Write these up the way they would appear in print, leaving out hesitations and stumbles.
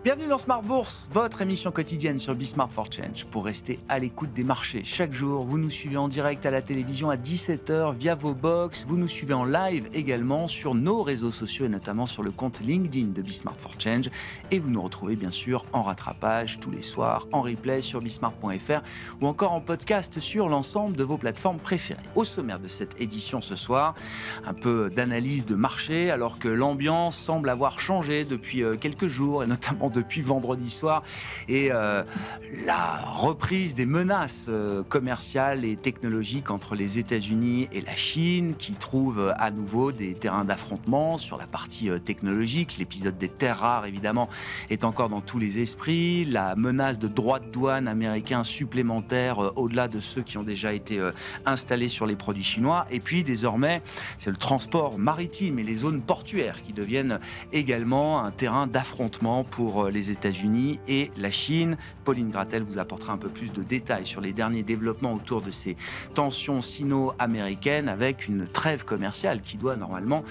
Bienvenue dans Smart Bourse, votre émission quotidienne sur Smart for Change. Pour rester à l'écoute des marchés chaque jour, vous nous suivez en direct à la télévision à 17h via vos box. Vous nous suivez en live également sur nos réseaux sociaux et notamment sur le compte LinkedIn de Smart for Change. Et vous nous retrouvez bien sûr en rattrapage tous les soirs, en replay sur bismart.fr ou encore en podcast sur l'ensemble de vos plateformes préférées. Au sommaire de cette édition ce soir, un peu d'analyse de marché alors que l'ambiance semble avoir changé depuis quelques jours et notamment depuis vendredi soir et la reprise des menaces commerciales et technologiques entre les États-Unis et la Chine qui trouvent à nouveau des terrains d'affrontement sur la partie technologique. L'épisode des terres rares évidemment est encore dans tous les esprits. La menace de droits de douane américains supplémentaires au-delà de ceux qui ont déjà été installés sur les produits chinois. Et puis désormais, c'est le transport maritime et les zones portuaires qui deviennent également un terrain d'affrontement pour les États-Unis et la Chine. Pauline Gratel vous apportera un peu plus de détails sur les derniers développements autour de ces tensions sino-américaines avec une trêve commerciale qui doit normalement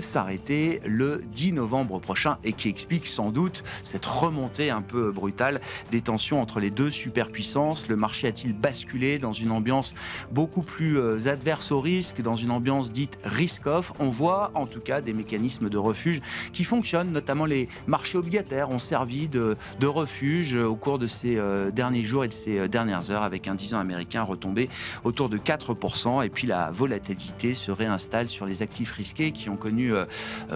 s'arrêter le 10 novembre prochain et qui explique sans doute cette remontée un peu brutale des tensions entre les deux superpuissances. Le marché a-t-il basculé dans une ambiance beaucoup plus adverse au risque, dans une ambiance dite risk-off? On voit en tout cas des mécanismes de refuge qui fonctionnent, notamment les marchés obligataires ont servi de refuge au cours de ces derniers jours et de ces dernières heures, avec un 10 ans américain retombé autour de 4%. Et puis la volatilité se réinstalle sur les actifs risqués qui ont connu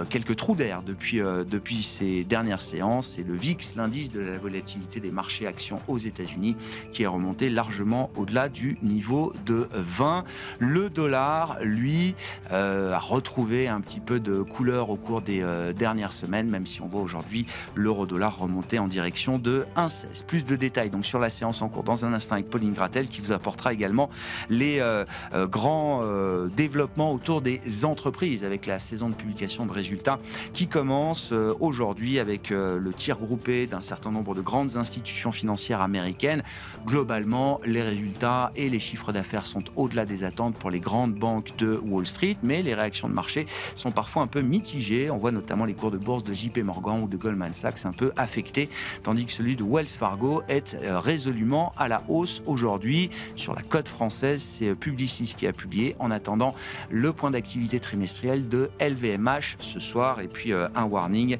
quelques trous d'air depuis ces dernières séances. Et le VIX, l'indice de la volatilité des marchés actions aux États-Unis, qui est remonté largement au-delà du niveau de 20. Le dollar, lui, a retrouvé un petit peu de couleur au cours des dernières semaines, même si on voit aujourd'hui l'euro-dollar remonter en direction de 1,16. Plus de détails donc sur la séance en cours dans un instant avec Pauline Gratel qui vous apportera également les grands développements autour des entreprises avec la saison de publication de résultats qui commence aujourd'hui avec le tir groupé d'un certain nombre de grandes institutions financières américaines. Globalement, les résultats et les chiffres d'affaires sont au-delà des attentes pour les grandes banques de Wall Street, mais les réactions de marché sont parfois un peu mitigées. On voit notamment les cours de bourse de JP Morgan ou de Goldman Sachs un peu affectés, tandis que celui de Wells Fargo est résolument à la hausse aujourd'hui. Sur la cote française, c'est Publicis qui a publié en attendant le point d'activité trimestriel de LVMH ce soir. Et puis un warning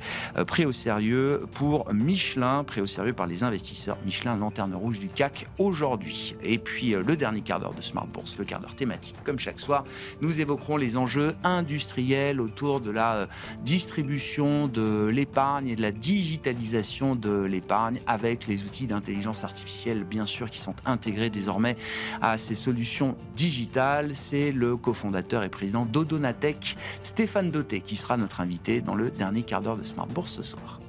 pris au sérieux pour Michelin, pris au sérieux par les investisseurs. Michelin, lanterne rouge du CAC aujourd'hui. Et puis le dernier quart d'heure de Smart Bourse, le quart d'heure thématique. Comme chaque soir, nous évoquerons les enjeux industriels autour de la distribution de l'épargne et de la digitalisation de l'épargne avec les outils d'intelligence artificielle, bien sûr, qui sont intégrés désormais à ces solutions digitales. C'est le cofondateur et président d'Odonatech, Stéphane Dauté, qui sera notre invité dans le dernier quart d'heure de Smart Bourse ce soir.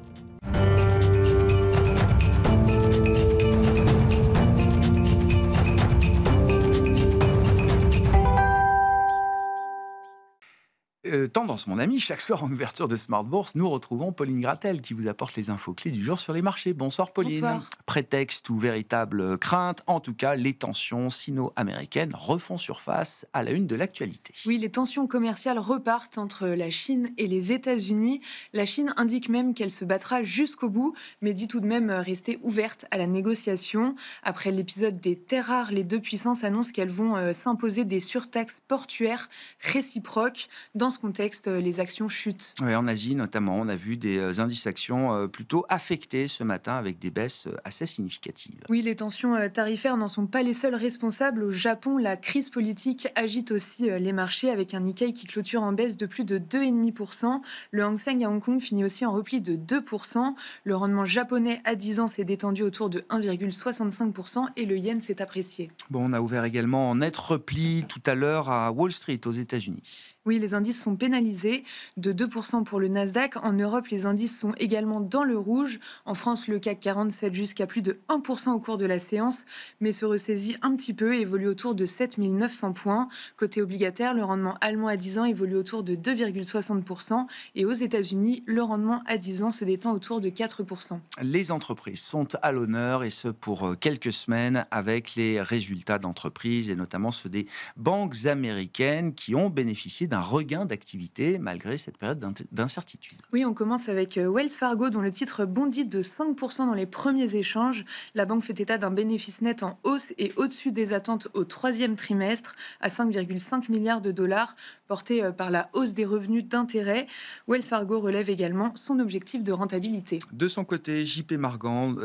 Tendance, mon ami, chaque soir en ouverture de Smart Bourse, nous retrouvons Pauline Gratel qui vous apporte les infos clés du jour sur les marchés. Bonsoir Pauline. Bonsoir. Prétexte ou véritable crainte, en tout cas, les tensions sino-américaines refont surface à la une de l'actualité. Oui, les tensions commerciales repartent entre la Chine et les États-Unis. La Chine indique même qu'elle se battra jusqu'au bout, mais dit tout de même rester ouverte à la négociation. Après l'épisode des terres rares, les deux puissances annoncent qu'elles vont s'imposer des surtaxes portuaires réciproques. Dans ce contexte, les actions chutent. Oui, en Asie notamment, on a vu des indices actions plutôt affectés ce matin avec des baisses assez significatives. Oui, les tensions tarifaires n'en sont pas les seules responsables. Au Japon, la crise politique agite aussi les marchés avec un Nikkei qui clôture en baisse de plus de 2,5%. Le Hang Seng à Hong Kong finit aussi en repli de 2%. Le rendement japonais à 10 ans s'est détendu autour de 1,65% et le yen s'est apprécié. Bon, on a ouvert également en net repli tout à l'heure à Wall Street aux États-Unis. Oui, les indices sont pénalisés de 2% pour le Nasdaq. En Europe, les indices sont également dans le rouge. En France, le CAC 40 cède jusqu'à plus de 1% au cours de la séance, mais se ressaisit un petit peu et évolue autour de 7 900 points. Côté obligataire, le rendement allemand à 10 ans évolue autour de 2,60%. Et aux États-Unis, le rendement à 10 ans se détend autour de 4%. Les entreprises sont à l'honneur, et ce pour quelques semaines, avec les résultats d'entreprises, et notamment ceux des banques américaines qui ont bénéficié d'un regain d'activité malgré cette période d'incertitude. Oui, on commence avec Wells Fargo, dont le titre bondit de 5% dans les premiers échanges. La banque fait état d'un bénéfice net en hausse et au-dessus des attentes au troisième trimestre, à 5,5 milliards de dollars, porté par la hausse des revenus d'intérêt. Wells Fargo relève également son objectif de rentabilité. De son côté, JP Morgan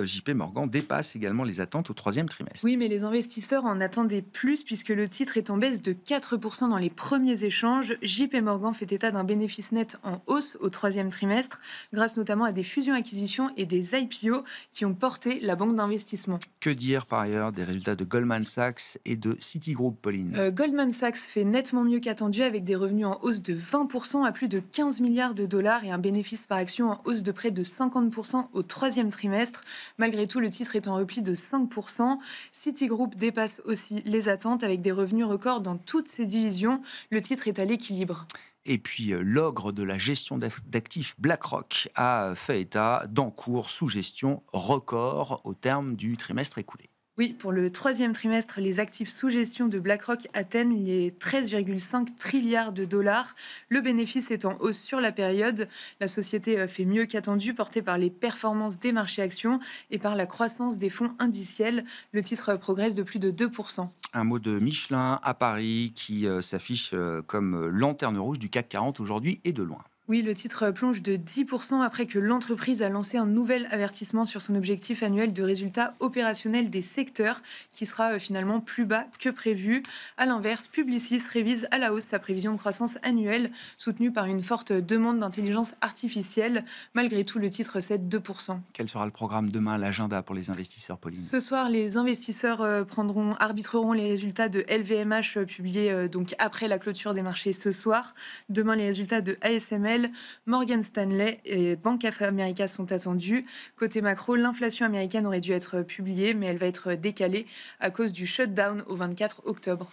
dépasse également les attentes au troisième trimestre. Oui, mais les investisseurs en attendaient plus puisque le titre est en baisse de 4% dans les premiers échanges. JP Morgan fait état d'un bénéfice net en hausse au troisième trimestre, grâce notamment à des fusions-acquisitions et des IPO qui ont porté la banque d'investissement. Que dire par ailleurs des résultats de Goldman Sachs et de Citigroup, Pauline? Goldman Sachs fait nettement mieux qu'attendu avec des revenus en hausse de 20% à plus de 15 milliards de dollars et un bénéfice par action en hausse de près de 50% au troisième trimestre. Malgré tout, le titre est en repli de 5%. Citigroup dépasse aussi les attentes avec des revenus records dans toutes ses divisions. Le titre est à l'équilibre. Et puis, l'ogre de la gestion d'actifs BlackRock a fait état d'encours sous gestion record au terme du trimestre écoulé. Oui, pour le troisième trimestre, les actifs sous gestion de BlackRock atteignent les 13,5 trilliards de dollars. Le bénéfice est en hausse sur la période. La société fait mieux qu'attendu, portée par les performances des marchés actions et par la croissance des fonds indiciels. Le titre progresse de plus de 2%. Un mot de Michelin à Paris qui s'affiche comme lanterne rouge du CAC 40 aujourd'hui et de loin. Oui, le titre plonge de 10% après que l'entreprise a lancé un nouvel avertissement sur son objectif annuel de résultats opérationnels des secteurs, qui sera finalement plus bas que prévu. A l'inverse, Publicis révise à la hausse sa prévision de croissance annuelle, soutenue par une forte demande d'intelligence artificielle. Malgré tout, le titre cède 2%. Quel sera le programme demain, l'agenda pour les investisseurs, Pauline? Ce soir, les investisseurs arbitreront les résultats de LVMH publiés donc après la clôture des marchés ce soir. Demain, les résultats de ASML, Morgan Stanley et Bank of America sont attendus. Côté macro, l'inflation américaine aurait dû être publiée, mais elle va être décalée à cause du shutdown au 24 octobre.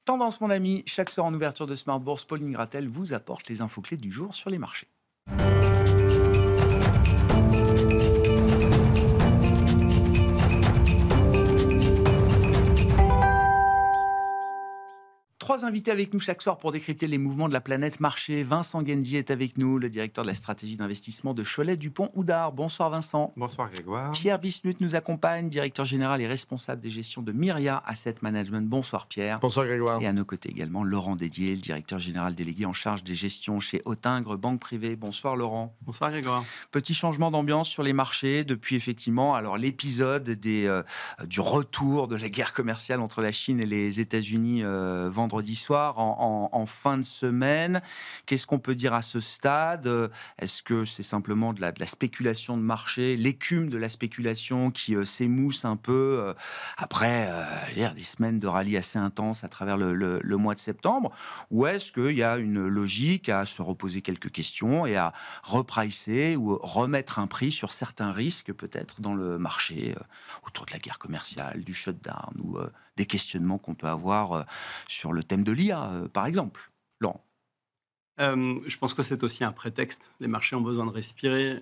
Tendance, mon ami, chaque soir en ouverture de Smart Bourse, Pauline Gratel vous apporte les infos clés du jour sur les marchés. Trois invités avec nous chaque soir pour décrypter les mouvements de la planète marché. Vincent Guendy est avec nous, le directeur de la stratégie d'investissement de Cholet Dupont Oudard. Bonsoir Vincent. Bonsoir Grégoire. Pierre Bismuth nous accompagne, directeur général et responsable des gestions de Myria Asset Management. Bonsoir Pierre. Bonsoir Grégoire. Et à nos côtés également Laurent Dédier, le directeur général délégué en charge des gestions chez Autingre Banque Privée. Bonsoir Laurent. Bonsoir Grégoire. Petit changement d'ambiance sur les marchés depuis effectivement l'épisode du retour de la guerre commerciale entre la Chine et les États-Unis vendredi soir en fin de semaine. Qu'est-ce qu'on peut dire à ce stade? Est-ce que c'est simplement de la spéculation de marché, l'écume de la spéculation qui s'émousse un peu après des semaines de rallye assez intenses à travers le mois de septembre? Ou est-ce qu'il y a une logique à se reposer quelques questions et à repricer ou remettre un prix sur certains risques peut-être dans le marché autour de la guerre commerciale, du shutdown ou des questionnements qu'on peut avoir sur le thème de l'IA, par exemple? Laurent. Je pense que c'est aussi un prétexte. Les marchés ont besoin de respirer.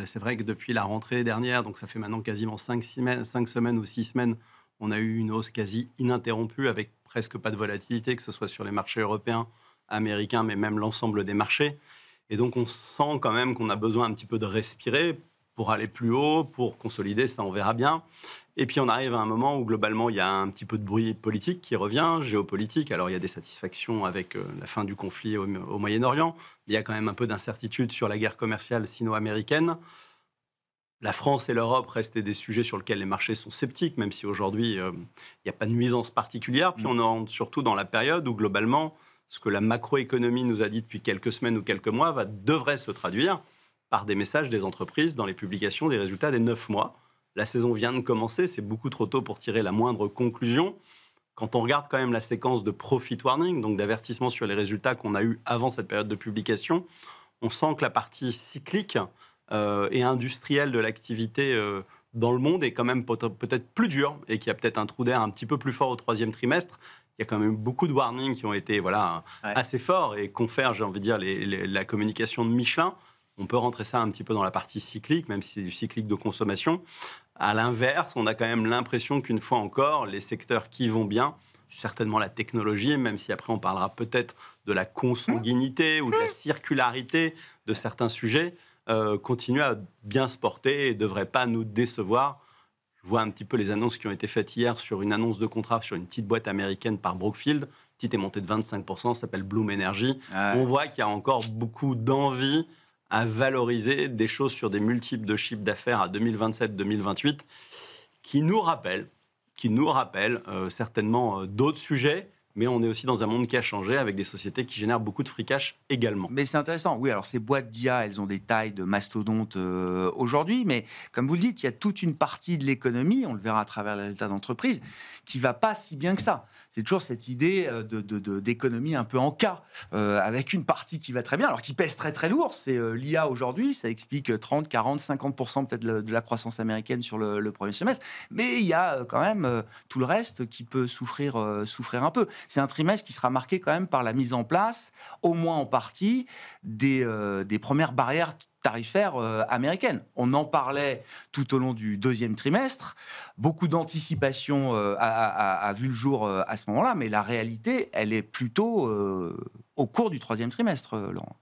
C'est vrai que depuis la rentrée dernière, donc ça fait maintenant quasiment 5 semaines ou 6 semaines, on a eu une hausse quasi ininterrompue avec presque pas de volatilité, que ce soit sur les marchés européens, américains, mais même l'ensemble des marchés. Et donc on sent quand même qu'on a besoin un petit peu de respirer pour aller plus haut, pour consolider, ça on verra bien. Et puis on arrive à un moment où globalement il y a un petit peu de bruit politique qui revient, géopolitique. Alors il y a des satisfactions avec la fin du conflit au Moyen-Orient. Il y a quand même un peu d'incertitude sur la guerre commerciale sino-américaine. La France et l'Europe restent des sujets sur lesquels les marchés sont sceptiques, même si aujourd'hui il n'y a pas de nuisance particulière. Puis on entre surtout dans la période où globalement ce que la macroéconomie nous a dit depuis quelques semaines ou quelques mois devrait se traduire par des messages des entreprises dans les publications des résultats des 9 mois. La saison vient de commencer, c'est beaucoup trop tôt pour tirer la moindre conclusion. Quand on regarde quand même la séquence de profit warning, donc d'avertissement sur les résultats qu'on a eu avant cette période de publication, on sent que la partie cyclique et industrielle de l'activité dans le monde est quand même peut-être plus dure et qu'il y a peut-être un trou d'air un petit peu plus fort au troisième trimestre. Il y a quand même beaucoup de warnings qui ont été assez forts et confèrent, j'ai envie de dire, la communication de Michelin. On peut rentrer ça un petit peu dans la partie cyclique, même si c'est du cyclique de consommation. À l'inverse, on a quand même l'impression qu'une fois encore, les secteurs qui vont bien certainement la technologie, même si après on parlera peut-être de la consanguinité ou de la circularité de certains sujets, continue à bien se porter et ne devrait pas nous décevoir. Je vois un petit peu les annonces qui ont été faites hier sur une annonce de contrat sur une petite boîte américaine par Brookfield. Le titre est monté de 25%, s'appelle Bloom Energy. On voit qu'il y a encore beaucoup d'envie à valoriser des choses sur des multiples de chiffres d'affaires à 2027-2028 qui nous rappellent certainement d'autres sujets, mais on est aussi dans un monde qui a changé avec des sociétés qui génèrent beaucoup de free cash également. Mais c'est intéressant. Oui, alors ces boîtes d'IA, elles ont des tailles de mastodontes aujourd'hui, mais comme vous le dites, il y a toute une partie de l'économie, on le verra à travers les résultats d'entreprise, qui va pas si bien que ça. C'est toujours cette idée d'économie un peu en cas, avec une partie qui va très bien, alors qui pèse très très lourd. C'est l'IA aujourd'hui, ça explique 30, 40, 50% peut-être de la croissance américaine sur le premier semestre. Mais il y a quand même tout le reste qui peut souffrir un peu. C'est un trimestre qui sera marqué quand même par la mise en place, au moins en partie, des premières barrières tarifaires américaines. On en parlait tout au long du deuxième trimestre. Beaucoup d'anticipation a vu le jour à ce moment-là, mais la réalité, elle est plutôt au cours du troisième trimestre, Laurent.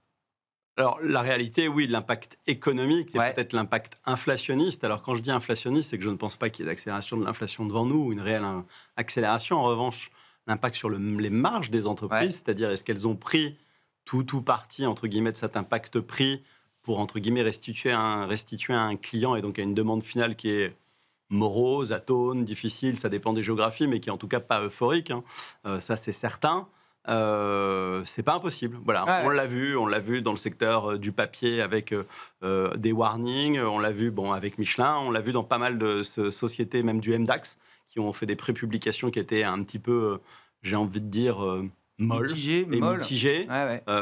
Alors, la réalité, oui, l'impact économique, c'est peut-être l'impact inflationniste. Alors, quand je dis inflationniste, c'est que je ne pense pas qu'il y ait d'accélération de l'inflation devant nous, ou une réelle accélération. En revanche, l'impact sur les marges des entreprises, c'est-à-dire est-ce qu'elles ont pris tout parti, entre guillemets, de cet impact prix pour, entre guillemets, restituer à un client et donc à une demande finale qui est morose, atone, difficile, ça dépend des géographies, mais qui est en tout cas pas euphorique, ça c'est certain. C'est pas impossible. Voilà, on l'a vu dans le secteur du papier avec des warnings, on l'a vu avec Michelin, on l'a vu dans pas mal de sociétés, même du MDAX, qui ont fait des prépublications qui étaient un petit peu, j'ai envie de dire, molles et mitigées.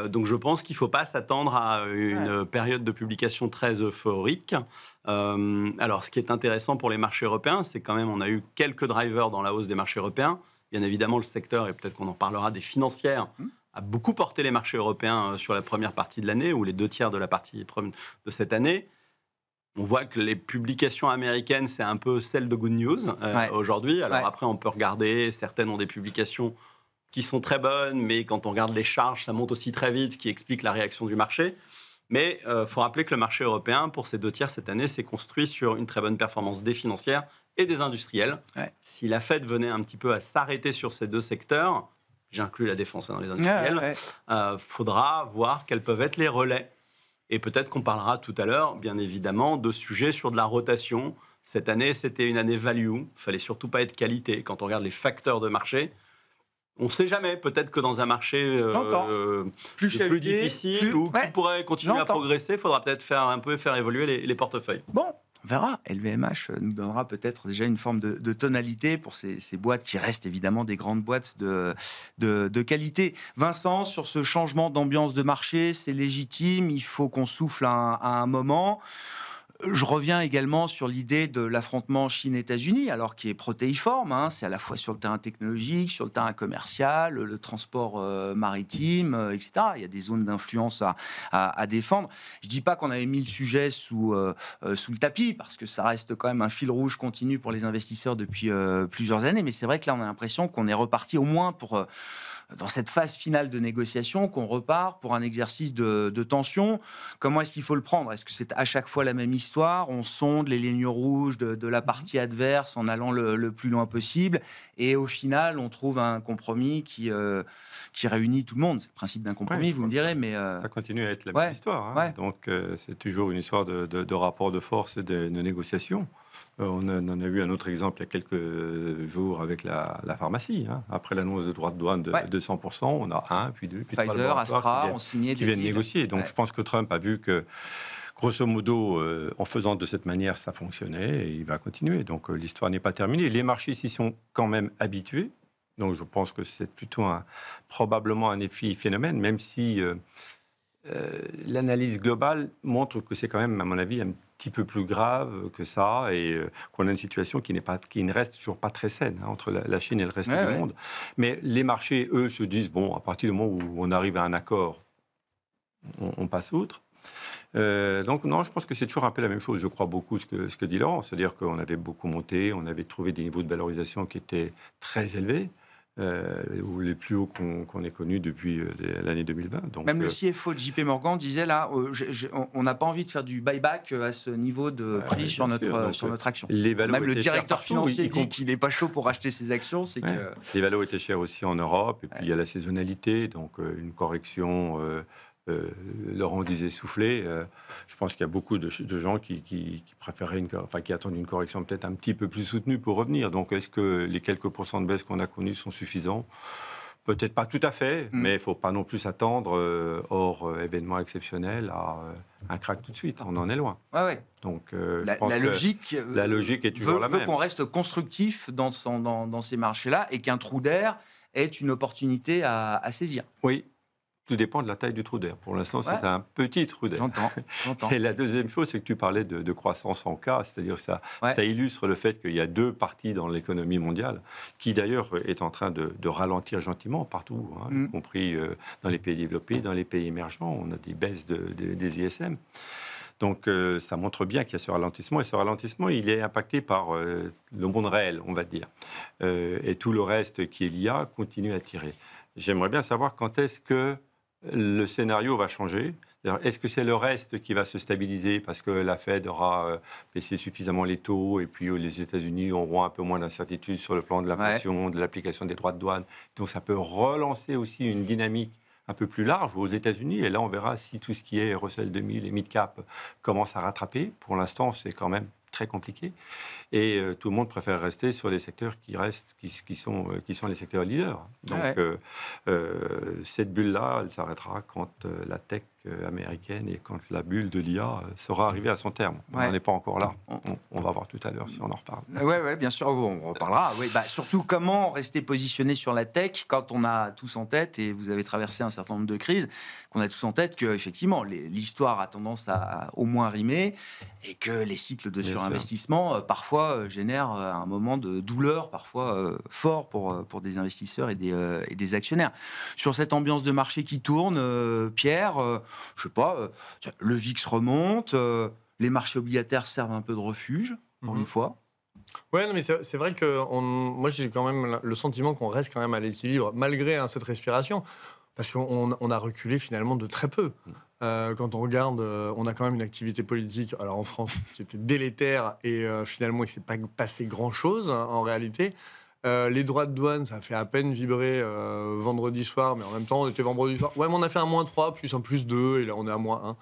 Donc je pense qu'il ne faut pas s'attendre à une période de publication très euphorique. Alors ce qui est intéressant pour les marchés européens, c'est quand même on a eu quelques drivers dans la hausse des marchés européens. Bien évidemment, le secteur, et peut-être qu'on en parlera, des financières, a beaucoup porté les marchés européens sur la première partie de l'année, ou les 2/3 de la partie de cette année. On voit que les publications américaines, c'est un peu celle de Good News aujourd'hui. Alors après, on peut regarder, certaines ont des publications qui sont très bonnes, mais quand on regarde les charges, ça monte aussi très vite, ce qui explique la réaction du marché. Mais il faut rappeler que le marché européen, pour ces 2/3 cette année, s'est construit sur une très bonne performance des financières et des industriels. Si la Fed venait un petit peu à s'arrêter sur ces deux secteurs, j'inclus la défense dans les industriels, faudra voir quels peuvent être les relais. Et peut-être qu'on parlera tout à l'heure, bien évidemment, de sujets sur de la rotation. Cette année, c'était une année value. Il ne fallait surtout pas être qualité. Quand on regarde les facteurs de marché, on ne sait jamais. Peut-être que dans un marché plus difficile ou qui pourrait continuer à progresser, il faudra peut-être faire évoluer les portefeuilles. Bon, on verra. LVMH nous donnera peut-être déjà une forme de tonalité pour ces boîtes qui restent évidemment des grandes boîtes de qualité. Vincent, sur ce changement d'ambiance de marché, c'est légitime, il faut qu'on souffle à un moment. Je reviens également sur l'idée de l'affrontement Chine-États-Unis, alors qui est protéiforme. C'est à la fois sur le terrain technologique, sur le terrain commercial, le transport maritime, etc. Il y a des zones d'influence à défendre. Je ne dis pas qu'on avait mis le sujet sous le tapis, parce que ça reste quand même un fil rouge continu pour les investisseurs depuis plusieurs années. Mais c'est vrai que là, on a l'impression qu'on est reparti au moins pour... dans cette phase finale de négociation, qu'on repart pour un exercice de tension. Comment est-ce qu'il faut le prendre? Est-ce que c'est à chaque fois la même histoire? On sonde les lignes rouges de la partie adverse en allant le plus loin possible, et au final, on trouve un compromis qui réunit tout le monde. C'est le principe d'un compromis, vous me direz, mais... Ça continue à être la même histoire. Donc, c'est toujours une histoire de rapport de force et de négociation. On en a vu un autre exemple il y a quelques jours avec la pharmacie. Après l'annonce de droits de douane de 200%, on a 1, puis 2, puis 3 Pfizer, Astra ont signé qui viennent négocier. Donc je pense que Trump a vu que, grosso modo, en faisant de cette manière, ça fonctionnait, et il va continuer. Donc l'histoire n'est pas terminée. Les marchés s'y sont quand même habitués. Donc je pense que c'est plutôt probablement un effet phénomène, même si... l'analyse globale montre que c'est quand même, à mon avis, un petit peu plus grave que ça, et qu'on a une situation qui ne reste toujours pas très saine entre la Chine et le reste du monde. Mais les marchés, eux, se disent, bon, à partir du moment où on arrive à un accord, on passe outre. Donc non, je pense que c'est toujours un peu la même chose. Je crois beaucoup ce que dit Laurent, c'est-à-dire qu'on avait beaucoup monté, on avait trouvé des niveaux de valorisation qui étaient très élevés. ou les plus hauts qu'on ait connus depuis l'année 2020. Donc, même le CFO de JP Morgan disait là, on n'a pas envie de faire du buyback à ce niveau de prix sur notre action. Même le directeur financier dit qu'il n'est pas chaud pour acheter ses actions. C'est que... Les valos étaient chers aussi en Europe, et puis il y a la saisonnalité, donc une correction... Laurent disait souffler. Je pense qu'il y a beaucoup de gens qui préféraient qui attendent une correction peut-être un petit peu plus soutenue pour revenir. Donc, est-ce que les quelques pourcents de baisse qu'on a connus sont suffisants ? Peut-être pas tout à fait, mais il ne faut pas non plus s'attendre, hors événement exceptionnel, à un crack tout de suite. On en est loin. Ouais. Donc, la logique est toujours la même. Veut qu'on reste constructif dans ces marchés-là et qu'un trou d'air est une opportunité à saisir. Oui. Tout dépend de la taille du trou d'air. Pour l'instant, c'est un petit trou d'air. J'entends. Et la deuxième chose, c'est que tu parlais de croissance en K, c'est-à-dire que ça illustre le fait qu'il y a deux parties dans l'économie mondiale, qui d'ailleurs est en train de ralentir gentiment partout, y compris dans les pays développés, dans les pays émergents. On a des baisses des ISM. Donc, ça montre bien qu'il y a ce ralentissement. Et ce ralentissement, il est impacté par le monde réel, on va dire. Et tout le reste qui est l'IA continue à tirer. J'aimerais bien savoir quand est-ce que le scénario va changer. Est-ce que c'est le reste qui va se stabiliser parce que la Fed aura baissé suffisamment les taux et puis les États-Unis auront un peu moins d'incertitude sur le plan de l'inflation, de l'application des droits de douane. Donc ça peut relancer aussi une dynamique un peu plus large aux États-Unis. Et là, on verra si tout ce qui est Russell 2000 et mid-cap commence à rattraper. Pour l'instant, c'est quand même très compliqué. Et tout le monde préfère rester sur les secteurs qui sont les secteurs leaders. Donc, cette bulle-là, elle s'arrêtera quand la tech américaine et quand la bulle de l'IA sera arrivée à son terme. On n'en est pas encore là. On va voir tout à l'heure si on en reparle. Oui, bien sûr, on reparlera. Surtout, comment rester positionné sur la tech quand on a tous en tête, et vous avez traversé un certain nombre de crises, qu'on a tous en tête qu'effectivement, l'histoire a tendance à au moins rimer et que les cycles de surinvestissement, parfois, génèrent un moment de douleur, parfois fort pour des investisseurs et des actionnaires. Sur cette ambiance de marché qui tourne, Pierre, je sais pas, le VIX remonte, les marchés obligataires servent un peu de refuge, pour une fois. Ouais, non, mais c'est vrai que moi j'ai quand même le sentiment qu'on reste quand même à l'équilibre, malgré cette respiration, parce qu'on a reculé finalement de très peu. Quand on regarde, on a quand même une activité politique, alors en France, qui était délétère, et finalement il ne s'est pas passé grand-chose en réalité. Les droits de douane, ça a fait à peine vibrer vendredi soir, mais en même temps, on était vendredi soir. Ouais, mais on a fait un -3, plus un +2, et là, on est à -1.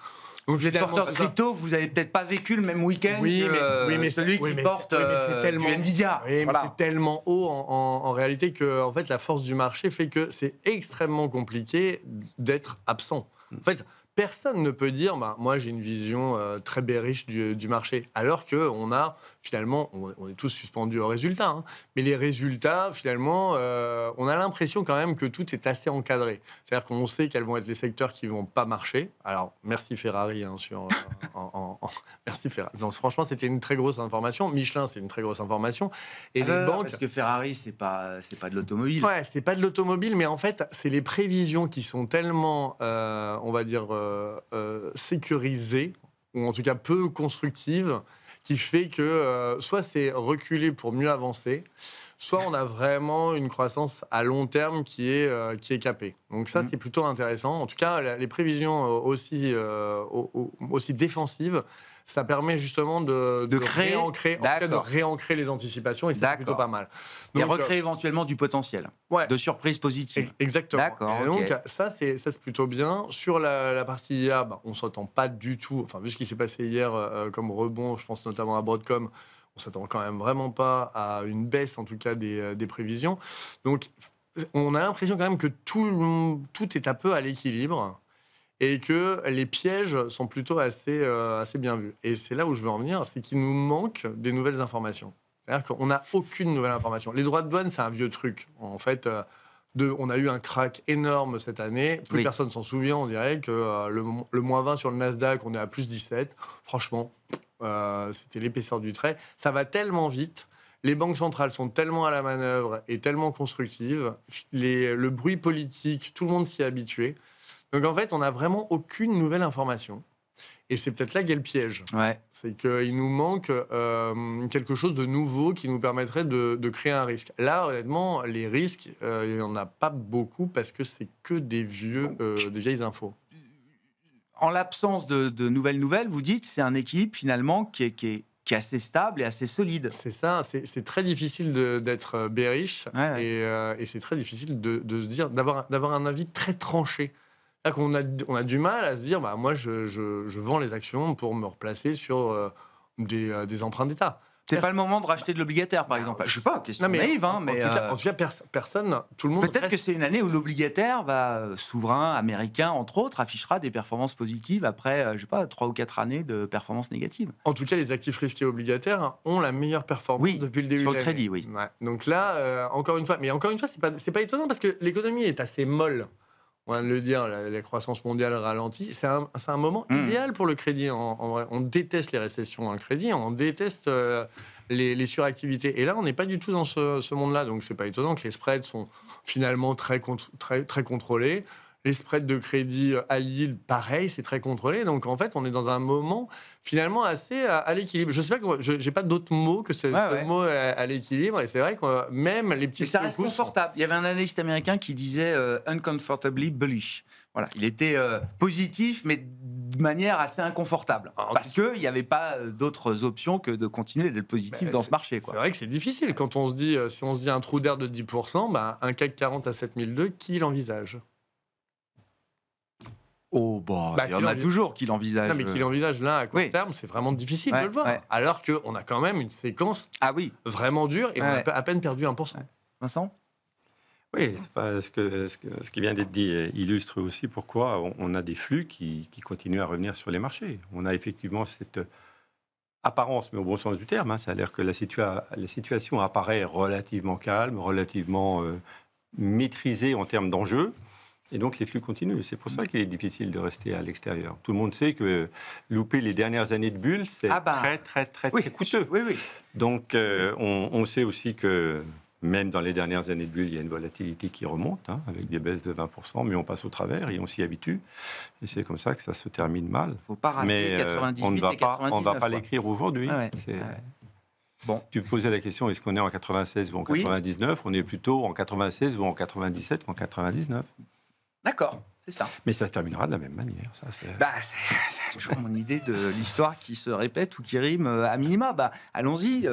Donc, vous êtes porteur de crypto, vous n'avez peut-être pas vécu le même week-end mais celui qui porte du Nvidia. Oui, mais c'est tellement haut en réalité que en fait, la force du marché fait que c'est extrêmement compliqué d'être absent. En fait, personne ne peut dire moi j'ai une vision très bearish du marché, alors qu'on a finalement, on est tous suspendus aux résultats, mais les résultats finalement, on a l'impression quand même que tout est assez encadré. C'est-à-dire qu'on sait quels vont être les secteurs qui vont pas marcher. Alors merci Ferrari merci Ferrari. Donc, franchement, c'était une très grosse information. Michelin, c'est une très grosse information. Et les banques, parce que Ferrari, c'est pas de l'automobile. Ouais, c'est pas de l'automobile, mais en fait, c'est les prévisions qui sont tellement, on va dire, sécurisées, ou en tout cas peu constructives, qui fait que soit c'est reculé pour mieux avancer, soit on a vraiment une croissance à long terme qui est capée. Donc ça, c'est plutôt intéressant. En tout cas, les prévisions aussi défensives, ça permet justement de réancrer les anticipations, et c'est plutôt pas mal. Donc, et recréer éventuellement du potentiel, de surprises positives. Exactement. D'accord. Et donc ça, c'est plutôt bien. Sur la partie IA, on ne s'attend pas du tout, enfin vu ce qui s'est passé hier comme rebond, je pense notamment à Broadcom, on ne s'attend quand même vraiment pas à une baisse, en tout cas, des prévisions. Donc, on a l'impression quand même que tout est un peu à l'équilibre et que les pièges sont plutôt assez bien vus. Et c'est là où je veux en venir, c'est qu'il nous manque des nouvelles informations. C'est-à-dire qu'on n'a aucune nouvelle information. Les droits de douane, c'est un vieux truc. En fait, on a eu un crack énorme cette année. Plus personne s'en souvient. On dirait que le -20 sur le Nasdaq, on est à +17. Franchement, c'était l'épaisseur du trait. Ça va tellement vite. Les banques centrales sont tellement à la manœuvre et tellement constructives. Le bruit politique, tout le monde s'y est habitué. Donc en fait, on n'a vraiment aucune nouvelle information. Et c'est peut-être là qu'est le piège. Ouais. C'est qu'il nous manque quelque chose de nouveau qui nous permettrait de créer un risque. Là, honnêtement, les risques, il n'y en a pas beaucoup parce que c'est que des vieilles infos. En l'absence de nouvelles, vous dites c'est un équilibre finalement qui est assez stable et assez solide. C'est ça, c'est très difficile d'être bearish et c'est très difficile de se dire, d'avoir un avis très tranché. Là, on a du mal à se dire, moi je vends les actions pour me replacer sur des emprunts d'État. C'est pas le moment de racheter de l'obligataire, par exemple. Je sais pas, question naïve, mais en tout cas, personne, tout le monde. Peut-être que c'est une année où l'obligataire souverain américain, entre autres, affichera des performances positives après, je sais pas, 3 ou 4 années de performances négatives. En tout cas, les actifs risqués obligataires ont la meilleure performance depuis le début de l'année. Sur le crédit, oui. Ouais. Donc là, encore une fois, c'est pas étonnant parce que l'économie est assez molle. On vient de le dire, la croissance mondiale ralentit. C'est un moment idéal pour le crédit. En vrai, on déteste les récessions en crédit, on déteste les suractivités. Et là, on n'est pas du tout dans ce monde-là. Donc, c'est pas étonnant que les spreads sont finalement très contrôlés. Les spreads de crédit à yield, pareil, c'est très contrôlé. Donc, en fait, on est dans un moment finalement assez à l'équilibre. Je sais pas, j'ai pas d'autres mots que ce mot à l'équilibre. Et c'est vrai que même les petits... ça reste confortable. Il y avait un analyste américain qui disait uncomfortably bullish. Voilà, il était positif, mais de manière assez inconfortable. Parce qu'il n'y avait pas d'autres options que de continuer d'être positif dans ce marché. C'est vrai que c'est difficile. Quand on se dit, si on se dit un trou d'air de 10%, un CAC 40 à 7002, qui l'envisage ? Il y en a toujours qui l'envisagent. Non, mais qui l'envisage là à court terme, c'est vraiment difficile de le voir. Alors qu'on a quand même une séquence vraiment dure et on a à peine perdu 1%. Vincent ? Oui, ce qui vient d'être dit illustre aussi pourquoi on a des flux qui continuent à revenir sur les marchés. On a effectivement cette apparence, mais au bon sens du terme, ça a l'air que la situation apparaît relativement calme, relativement maîtrisée en termes d'enjeux. Et donc, les flux continuent. C'est pour ça qu'il est difficile de rester à l'extérieur. Tout le monde sait que louper les dernières années de bulle, c'est très coûteux. Oui. Donc, on sait aussi que même dans les dernières années de bulle, il y a une volatilité qui remonte, avec des baisses de 20%, mais on passe au travers et on s'y habitue. Et c'est comme ça que ça se termine mal. Il ne faut pas rater 98 on ne va et 99. On ne va pas l'écrire aujourd'hui. Bon. Tu posais la question, est-ce qu'on est en 96 ou en 99 ? On est plutôt en 96 ou en 97 qu'en 99. D'accord, c'est ça. Mais ça se terminera de la même manière. C'est toujours mon idée de l'histoire qui se répète ou qui rime à minima. Allons-y.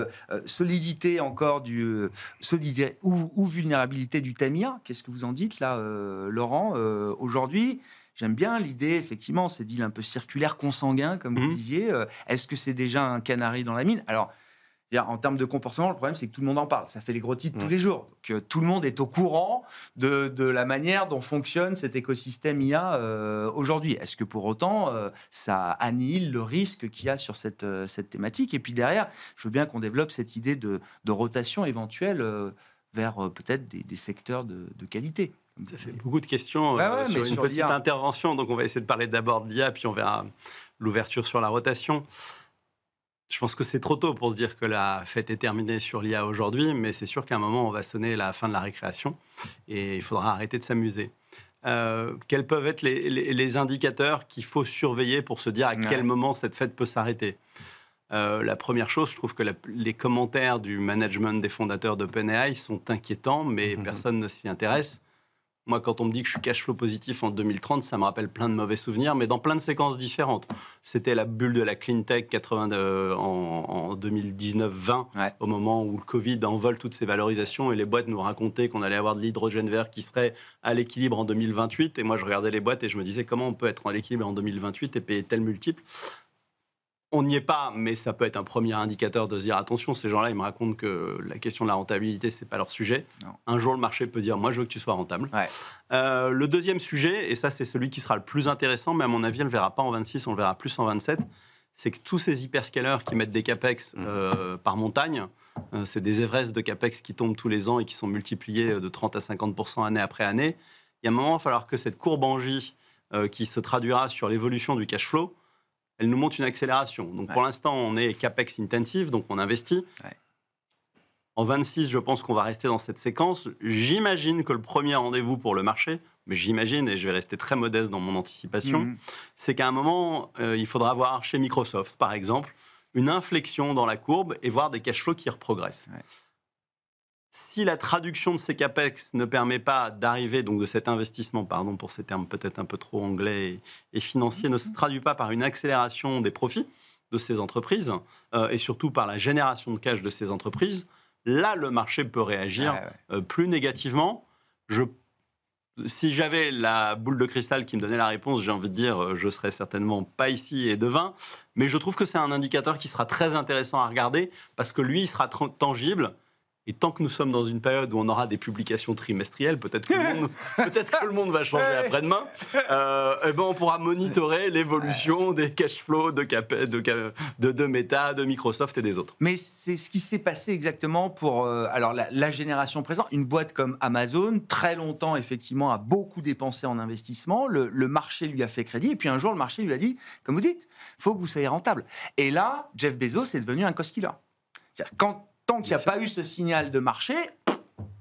Solidité encore solidité ou vulnérabilité du Tamiya. Qu'est-ce que vous en dites là, Laurent, aujourd'hui? J'aime bien l'idée, effectivement, c'est deal un peu circulaire, consanguin, comme vous disiez. Est-ce que c'est déjà un canari dans la mine? Alors, en termes de comportement, le problème, c'est que tout le monde en parle. Ça fait les gros titres tous les jours. Donc, tout le monde est au courant de la manière dont fonctionne cet écosystème IA aujourd'hui. Est-ce que pour autant, ça annihile le risque qu'il y a sur cette thématique? Et puis derrière, je veux bien qu'on développe cette idée de rotation éventuelle vers peut-être des secteurs de qualité. Ça fait beaucoup de questions sur une petite intervention. Donc, on va essayer de parler d'abord de l'IA, puis on verra l'ouverture sur la rotation. Je pense que c'est trop tôt pour se dire que la fête est terminée sur l'IA aujourd'hui, mais c'est sûr qu'à un moment, on va sonner la fin de la récréation et il faudra arrêter de s'amuser. Quels peuvent être les indicateurs qu'il faut surveiller pour se dire à quel moment cette fête peut s'arrêter? La première chose, je trouve que les commentaires du management des fondateurs d'OpenAI sont inquiétants, mais personne ne s'y intéresse. Moi, quand on me dit que je suis cash flow positif en 2030, ça me rappelle plein de mauvais souvenirs, mais dans plein de séquences différentes. C'était la bulle de la clean tech en 2019-20, au moment où le Covid envole toutes ces valorisations et les boîtes nous racontaient qu'on allait avoir de l'hydrogène vert qui serait à l'équilibre en 2028. Et moi, je regardais les boîtes et je me disais comment on peut être à l'équilibre en 2028 et payer tel multiple. On n'y est pas, mais ça peut être un premier indicateur de se dire attention, ces gens-là, ils me racontent que la question de la rentabilité, c'est pas leur sujet. Non. Un jour, le marché peut dire moi, je veux que tu sois rentable. Le deuxième sujet, et ça, c'est celui qui sera le plus intéressant, mais à mon avis, on le verra pas en 26, on le verra plus en 27, c'est que tous ces hyperscalers qui mettent des capex par montagne, c'est des Everest de capex qui tombent tous les ans et qui sont multipliés de 30 à 50% année après année. Il y a un moment, il va falloir que cette courbe en J, qui se traduira sur l'évolution du cash flow, elle nous montre une accélération. Donc, pour l'instant, on est CAPEX intensive, donc on investit. En 26, je pense qu'on va rester dans cette séquence. J'imagine que le premier rendez-vous pour le marché, mais j'imagine, et je vais rester très modeste dans mon anticipation, c'est qu'à un moment, il faudra voir chez Microsoft, par exemple, une inflexion dans la courbe et voir des cash flows qui reprogressent. Ouais. Si la traduction de ces capex ne permet pas d'arriver, donc de cet investissement, pardon pour ces termes peut-être un peu trop anglais et financiers, ne se traduit pas par une accélération des profits de ces entreprises et surtout par la génération de cash de ces entreprises, là, le marché peut réagir plus négativement. Si j'avais la boule de cristal qui me donnait la réponse, j'ai envie de dire, je serais certainement pas ici et devin. Mais je trouve que c'est un indicateur qui sera très intéressant à regarder parce que lui, il sera tangible. Et tant que nous sommes dans une période où on aura des publications trimestrielles, peut-être que le monde va changer après-demain, on pourra monitorer l'évolution des cash flows de Meta, de Microsoft et des autres. Mais c'est ce qui s'est passé exactement pour alors la génération présente. Une boîte comme Amazon, très longtemps, effectivement, a beaucoup dépensé en investissement. Le marché lui a fait crédit. Et puis un jour, le marché lui a dit, comme vous dites, il faut que vous soyez rentable. Et là, Jeff Bezos est devenu un cost killer. Tant qu'il n'y a pas eu ce signal de marché,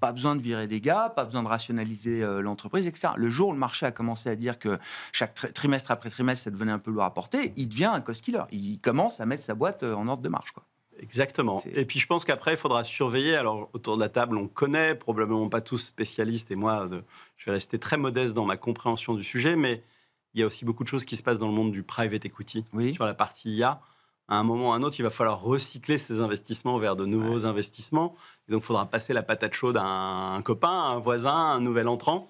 pas besoin de virer des gars, pas besoin de rationaliser l'entreprise, etc. Le jour où le marché a commencé à dire que chaque trimestre après trimestre, ça devenait un peu lourd à porter, il devient un cost killer. Il commence à mettre sa boîte en ordre de marche, quoi. Exactement. Et puis je pense qu'après, il faudra surveiller. Alors, autour de la table, on connaît, probablement pas tous spécialistes, et moi, je vais rester très modeste dans ma compréhension du sujet, mais il y a aussi beaucoup de choses qui se passent dans le monde du private equity, sur la partie IA. À un moment ou à un autre, il va falloir recycler ces investissements vers de nouveaux investissements. Et donc, il faudra passer la patate chaude à un copain, à un voisin, à un nouvel entrant.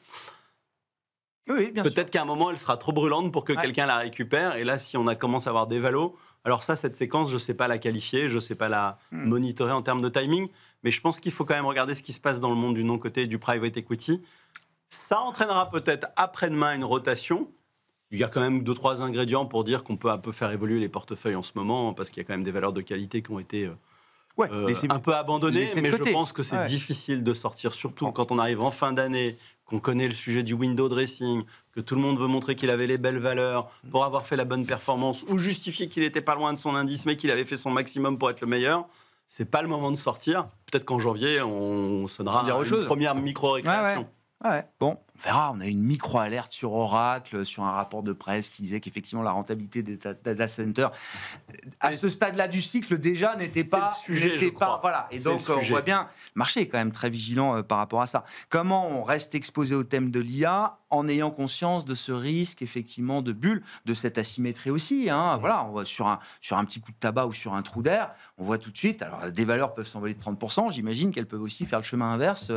Oui, bien sûr. Peut-être qu'à un moment, elle sera trop brûlante pour que quelqu'un la récupère. Et là, si on commence à avoir des valos, alors ça, cette séquence, je ne sais pas la qualifier, je ne sais pas la monitorer en termes de timing. Mais je pense qu'il faut quand même regarder ce qui se passe dans le monde du non-coté du private equity. Ça entraînera peut-être après-demain une rotation. Il y a quand même 2-3 ingrédients pour dire qu'on peut un peu faire évoluer les portefeuilles en ce moment, parce qu'il y a quand même des valeurs de qualité qui ont été un peu abandonnées, mais je pense que c'est difficile de sortir, surtout quand on arrive en fin d'année, qu'on connaît le sujet du window dressing, que tout le monde veut montrer qu'il avait les belles valeurs pour avoir fait la bonne performance, ou justifier qu'il n'était pas loin de son indice, mais qu'il avait fait son maximum pour être le meilleur. C'est pas le moment de sortir. Peut-être qu'en janvier, on sonnera une première micro-récréation. Bon, on verra. On a une micro-alerte sur Oracle, sur un rapport de presse qui disait qu'effectivement la rentabilité des data centers à ce stade-là du cycle déjà n'était pas. Voilà. Et donc on voit bien, le marché est quand même très vigilant par rapport à ça. Comment on reste exposé au thème de l'IA en ayant conscience de ce risque effectivement de bulle, de cette asymétrie aussi. Voilà, on voit sur un petit coup de tabac ou sur un trou d'air, on voit tout de suite. Alors des valeurs peuvent s'envoler de 30%. J'imagine qu'elles peuvent aussi faire le chemin inverse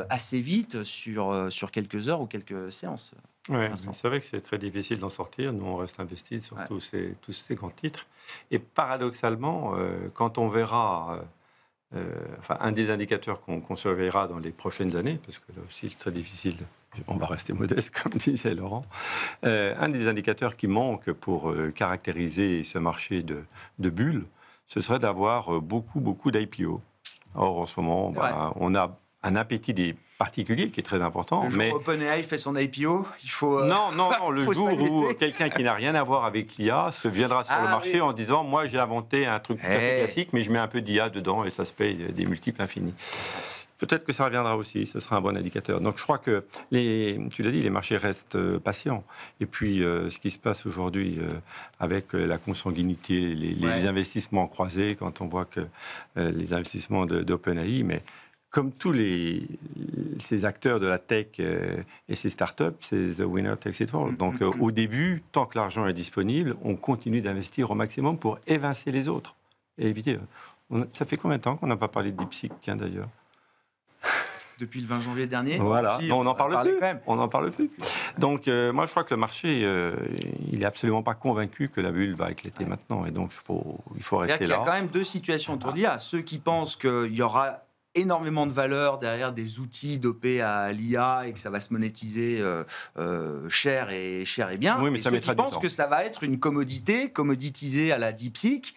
assez vite sur quelques heures ou quelques séances. Oui, c'est vrai que c'est très difficile d'en sortir. Nous, on reste investis sur tous ces grands titres. Et paradoxalement, quand on verra, un des indicateurs qu'on surveillera dans les prochaines années, parce que là aussi c'est très difficile, on va rester modeste, comme disait Laurent, un des indicateurs qui manque pour caractériser ce marché de bulles, ce serait d'avoir beaucoup d'IPO. Or, en ce moment, on a un appétit des particuliers qui est très important. Le jour où OpenAI fait son IPO, il faut... Non, le jour où quelqu'un qui n'a rien à voir avec l'IA viendra sur le marché en disant « Moi, j'ai inventé un truc tout à fait classique, mais je mets un peu d'IA dedans et ça se paye des multiples infinis. » Peut-être que ça reviendra aussi, ce sera un bon indicateur. Donc je crois que, tu l'as dit, les marchés restent patients. Et puis ce qui se passe aujourd'hui avec la consanguinité, les investissements croisés, quand on voit que les investissements d'OpenAI, mais comme tous ces acteurs de la tech et ces startups, c'est the winner takes it all. Donc au début, tant que l'argent est disponible, on continue d'investir au maximum pour évincer les autres. Et éviter. Ça fait combien de temps qu'on n'a pas parlé de DeepSeek, tiens d'ailleurs? Depuis le 20 janvier dernier. Voilà, on n'en parle plus. On n'en parle plus. Donc, moi, je crois que le marché, il n'est absolument pas convaincu que la bulle va éclater maintenant. Et donc, il faut rester là. Il y a quand même deux situations autour d'IA. Ceux qui pensent qu'il y aura énormément de valeur derrière des outils dopés à l'IA et que ça va se monétiser cher et bien. Oui, mais ça mettra du temps. Ceux qui pensent que ça va être une commoditisée à la DeepSeek.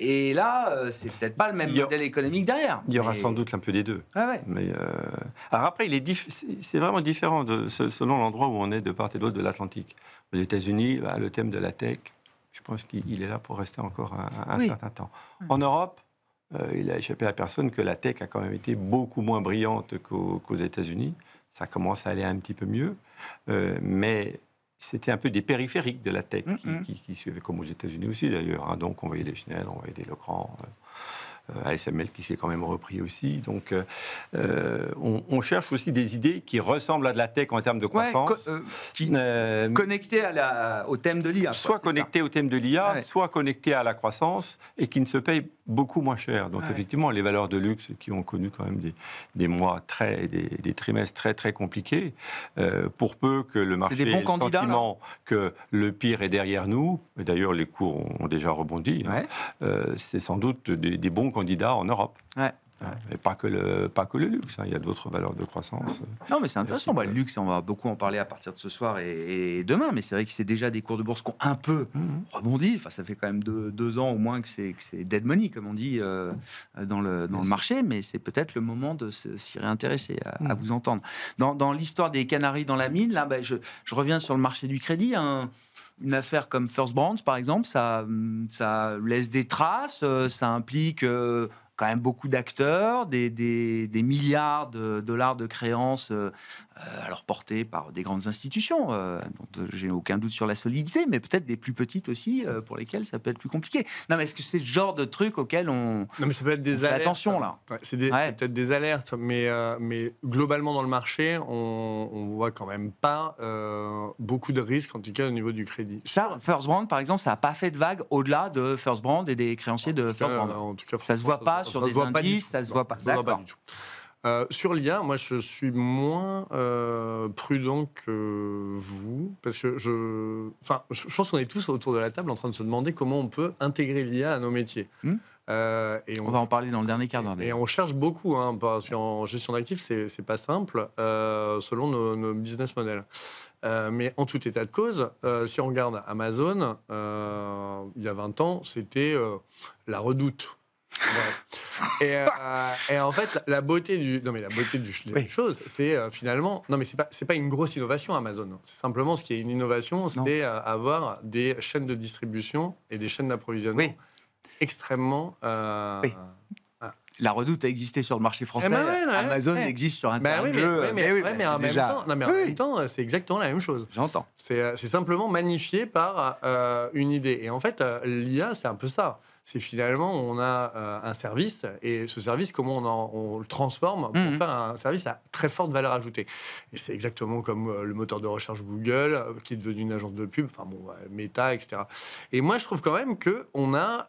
Et là, c'est peut-être pas le même modèle économique derrière. Il y aura sans doute un peu des deux. Mais alors après, c'est vraiment différent selon l'endroit où on est de part et d'autre de l'Atlantique. Aux États-Unis, le thème de la tech, je pense qu'il est là pour rester encore un certain temps. En Europe, il a échappé à personne que la tech a quand même été beaucoup moins brillante qu'aux États-Unis. ça commence à aller un petit peu mieux. Mais c'était un peu des périphériques de la tech qui suivaient, comme aux États-Unis aussi d'ailleurs. Hein. Donc on voyait des Schnell, on voyait des Legrand, ASML qui s'est quand même repris aussi. Donc on cherche aussi des idées qui ressemblent à de la tech en termes de croissance. Connectées au thème de l'IA. Soit connectées au thème de l'IA, soit connectées à la croissance et qui ne se payent beaucoup moins cher. Donc effectivement, les valeurs de luxe qui ont connu quand même des mois des trimestres très très compliqués, pour peu que le marché ait le sentiment que le pire est derrière nous, et d'ailleurs les cours ont déjà rebondi, c'est sans doute des bons candidats en Europe. Et pas que le luxe, hein. Il y a d'autres valeurs de croissance. Non, mais c'est intéressant. Le luxe, on va beaucoup en parler à partir de ce soir et demain, mais c'est vrai que c'est déjà des cours de bourse qui ont un peu rebondi. Enfin, ça fait quand même 2 ans au moins que c'est dead money, comme on dit, dans le marché, mais c'est peut-être le moment de s'y réintéresser, à vous entendre. Dans l'histoire des canaris dans la mine, là, je reviens sur le marché du crédit. Une affaire comme First Brands, par exemple, ça laisse des traces, ça implique quand même beaucoup d'acteurs, des milliards de dollars de créances, alors portées par des grandes institutions, dont j'ai aucun doute sur la solidité, mais peut-être des plus petites aussi, pour lesquelles ça peut être plus compliqué. Non, mais est-ce que c'est le genre de truc auquel on... Non, mais ça peut être des alertes. Attention, là. C'est peut-être des alertes, mais globalement dans le marché, on voit quand même pas beaucoup de risques, en tout cas au niveau du crédit. Ça, First Brand, par exemple, ça n'a pas fait de vague au-delà de First Brand et des créanciers de First Brand. En tout cas, ça se voit pas sur des indices, ça se voit pas. D'accord. Du tout. Sur l'IA, moi, je suis moins prudent que vous, parce que je pense qu'on est tous autour de la table en train de se demander comment on peut intégrer l'IA à nos métiers. Et on va en parler dans le dernier quart d'heure. Et on cherche beaucoup, parce qu'en gestion d'actifs, c'est pas simple, selon nos business models. Mais en tout état de cause, si on regarde Amazon, il y a 20 ans, c'était la redoute. Ouais. Et en fait, la beauté des choses, c'est finalement... Non, mais c'est pas une grosse innovation, Amazon. C'est simplement, ce qui est une innovation, c'est avoir des chaînes de distribution et des chaînes d'approvisionnement extrêmement... La redoute a existé sur le marché français. Amazon existe sur un tas de jeux. Mais en même temps, c'est exactement la même chose. J'entends. C'est simplement magnifié par une idée. Et en fait, l'IA, c'est un peu ça. C'est finalement, on a un service, et ce service, comment on le transforme pour faire un service à très forte valeur ajoutée. Et c'est exactement comme le moteur de recherche Google, qui est devenu une agence de pub, Meta, etc. Et moi, je trouve quand même qu'on a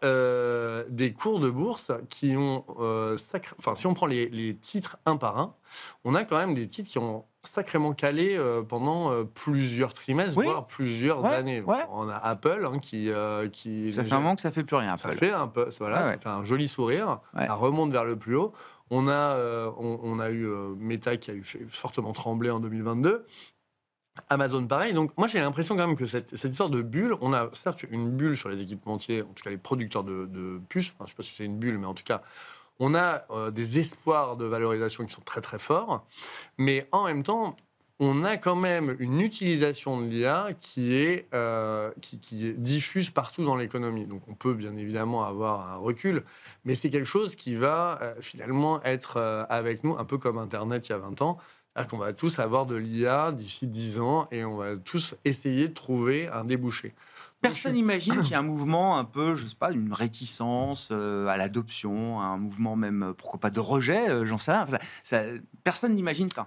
des cours de bourse qui ont... si on prend les titres un par un, on a quand même des titres qui ont sacrément calé pendant plusieurs trimestres, voire plusieurs années. On a Apple qui... Ça fait un moment que ça fait plus rien, Apple. Ça fait un peu... ça fait un joli sourire. Ça remonte vers le plus haut. On a eu Meta qui a eu fait fortement trembler en 2022. Amazon, pareil. Donc, moi, j'ai l'impression quand même que cette histoire de bulle, on a certes une bulle sur les équipementiers, en tout cas les producteurs de puces. Je ne sais pas si c'est une bulle, mais en tout cas... On a des espoirs de valorisation qui sont très très forts, mais en même temps, on a quand même une utilisation de l'IA qui est diffuse partout dans l'économie. Donc on peut bien évidemment avoir un recul, mais c'est quelque chose qui va finalement être avec nous, un peu comme Internet il y a 20 ans. C'est-à-dire qu'on va tous avoir de l'IA d'ici 10 ans et on va tous essayer de trouver un débouché. Personne n'imagine qu'il y a un mouvement un peu, je sais pas, une réticence à l'adoption, un mouvement même, pourquoi pas, de rejet, j'en sais rien. Personne n'imagine ça.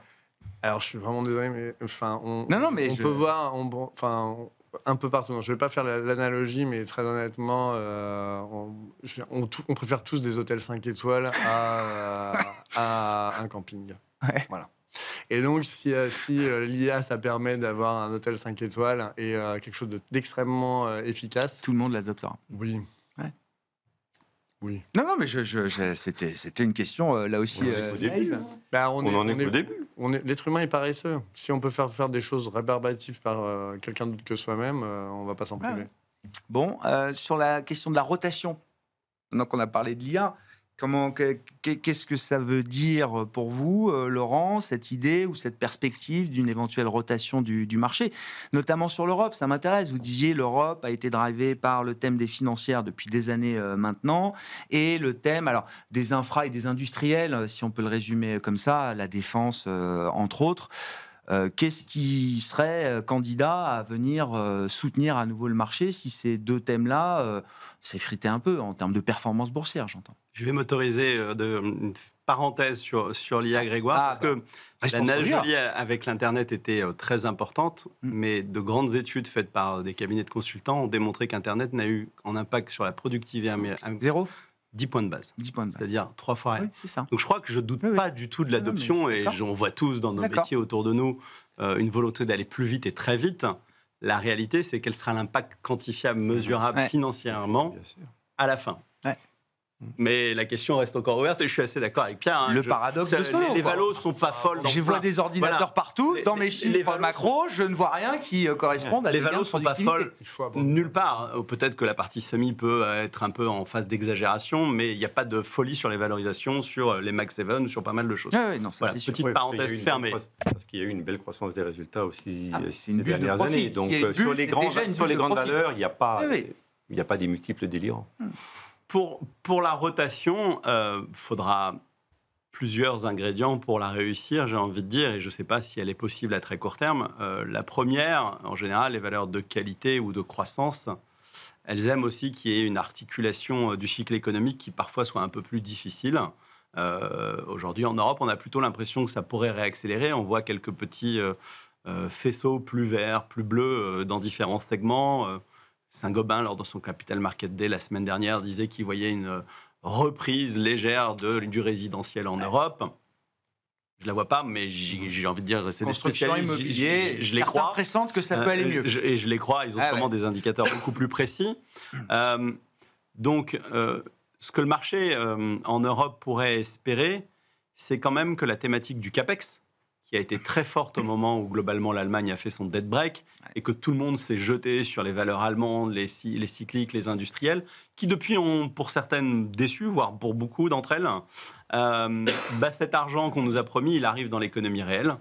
Alors, je suis vraiment désolé, mais on peut voir, un peu partout. Je ne vais pas faire l'analogie, mais très honnêtement, on préfère tous des hôtels 5 étoiles à un camping. Voilà. Et donc, si l'IA, ça permet d'avoir un hôtel 5 étoiles et quelque chose d'extrêmement efficace... Tout le monde l'adoptera. Oui. Oui. Non, mais c'était une question, là aussi... On en est qu'au début. L'être humain est paresseux. Si on peut faire des choses rébarbatives par quelqu'un d'autre que soi-même, on ne va pas s'en priver. Bon, sur la question de la rotation, donc on a parlé de l'IA, Qu'est-ce que ça veut dire pour vous, Laurent, cette idée ou cette perspective d'une éventuelle rotation du marché, notamment sur l'Europe? Ça m'intéresse. Vous disiez l'Europe a été drivée par le thème des financières depuis des années maintenant, et le thème des infra et des industriels, si on peut le résumer comme ça, la défense entre autres. Qu'est-ce qui serait candidat à venir soutenir à nouveau le marché si ces deux thèmes-là s'effritaient un peu en termes de performance boursière, j'entends? Je vais m'autoriser une parenthèse sur l'IA, Grégoire, parce que l'analogie avec l'Internet était très importante, mais de grandes études faites par des cabinets de consultants ont démontré qu'Internet n'a eu un impact sur la productivité Zéro. 10 points de base. 10 points de base. C'est-à-dire 3 fois rien. Oui, c'est ça. Donc je crois que je ne doute pas du tout de l'adoption, et on voit tous dans nos métiers autour de nous une volonté d'aller plus vite et très vite. La réalité, c'est quel sera l'impact quantifiable, mesurable financièrement à la fin. Mais la question reste encore ouverte, et je suis assez d'accord avec Pierre. Le paradoxe de ça. Les valos sont pas folles. Je vois des ordinateurs partout. Dans mes chiffres macro, je ne vois rien qui corresponde à les valos sont pas folles nulle part. Peut-être que la partie semi peut être un peu en phase d'exagération, mais il n'y a pas de folie sur les valorisations, sur les Mag 7, sur pas mal de choses. Petite parenthèse fermée. Parce qu'il y a eu une belle croissance des résultats aussi ces dernières années. Donc sur les grandes valeurs, il n'y a pas des multiples délirants. Pour la rotation, faudra plusieurs ingrédients pour la réussir, j'ai envie de dire, et je ne sais pas si elle est possible à très court terme. La première, en général, les valeurs de qualité ou de croissance, elles aiment aussi qu'il y ait une articulation du cycle économique qui parfois soit un peu plus difficile. Aujourd'hui, en Europe, on a plutôt l'impression que ça pourrait réaccélérer. On voit quelques petits faisceaux plus verts, plus bleus dans différents segments. Saint-Gobain, lors de son Capital Market Day la semaine dernière, disait qu'il voyait une reprise légère du résidentiel en Europe. Je ne la vois pas, mais j'ai envie de dire, c'est des spécialistes. Je les crois. Pressentent que ça peut aller mieux. Et je les crois, ils ont sûrement des indicateurs beaucoup plus précis. Donc, ce que le marché en Europe pourrait espérer, c'est quand même que la thématique du CAPEX, qui a été très forte au moment où globalement l'Allemagne a fait son debt break, et que tout le monde s'est jeté sur les valeurs allemandes, les cycliques, les industriels, qui depuis ont pour certaines déçu, voire pour beaucoup d'entre elles. Cet argent qu'on nous a promis, il arrive dans l'économie réelle.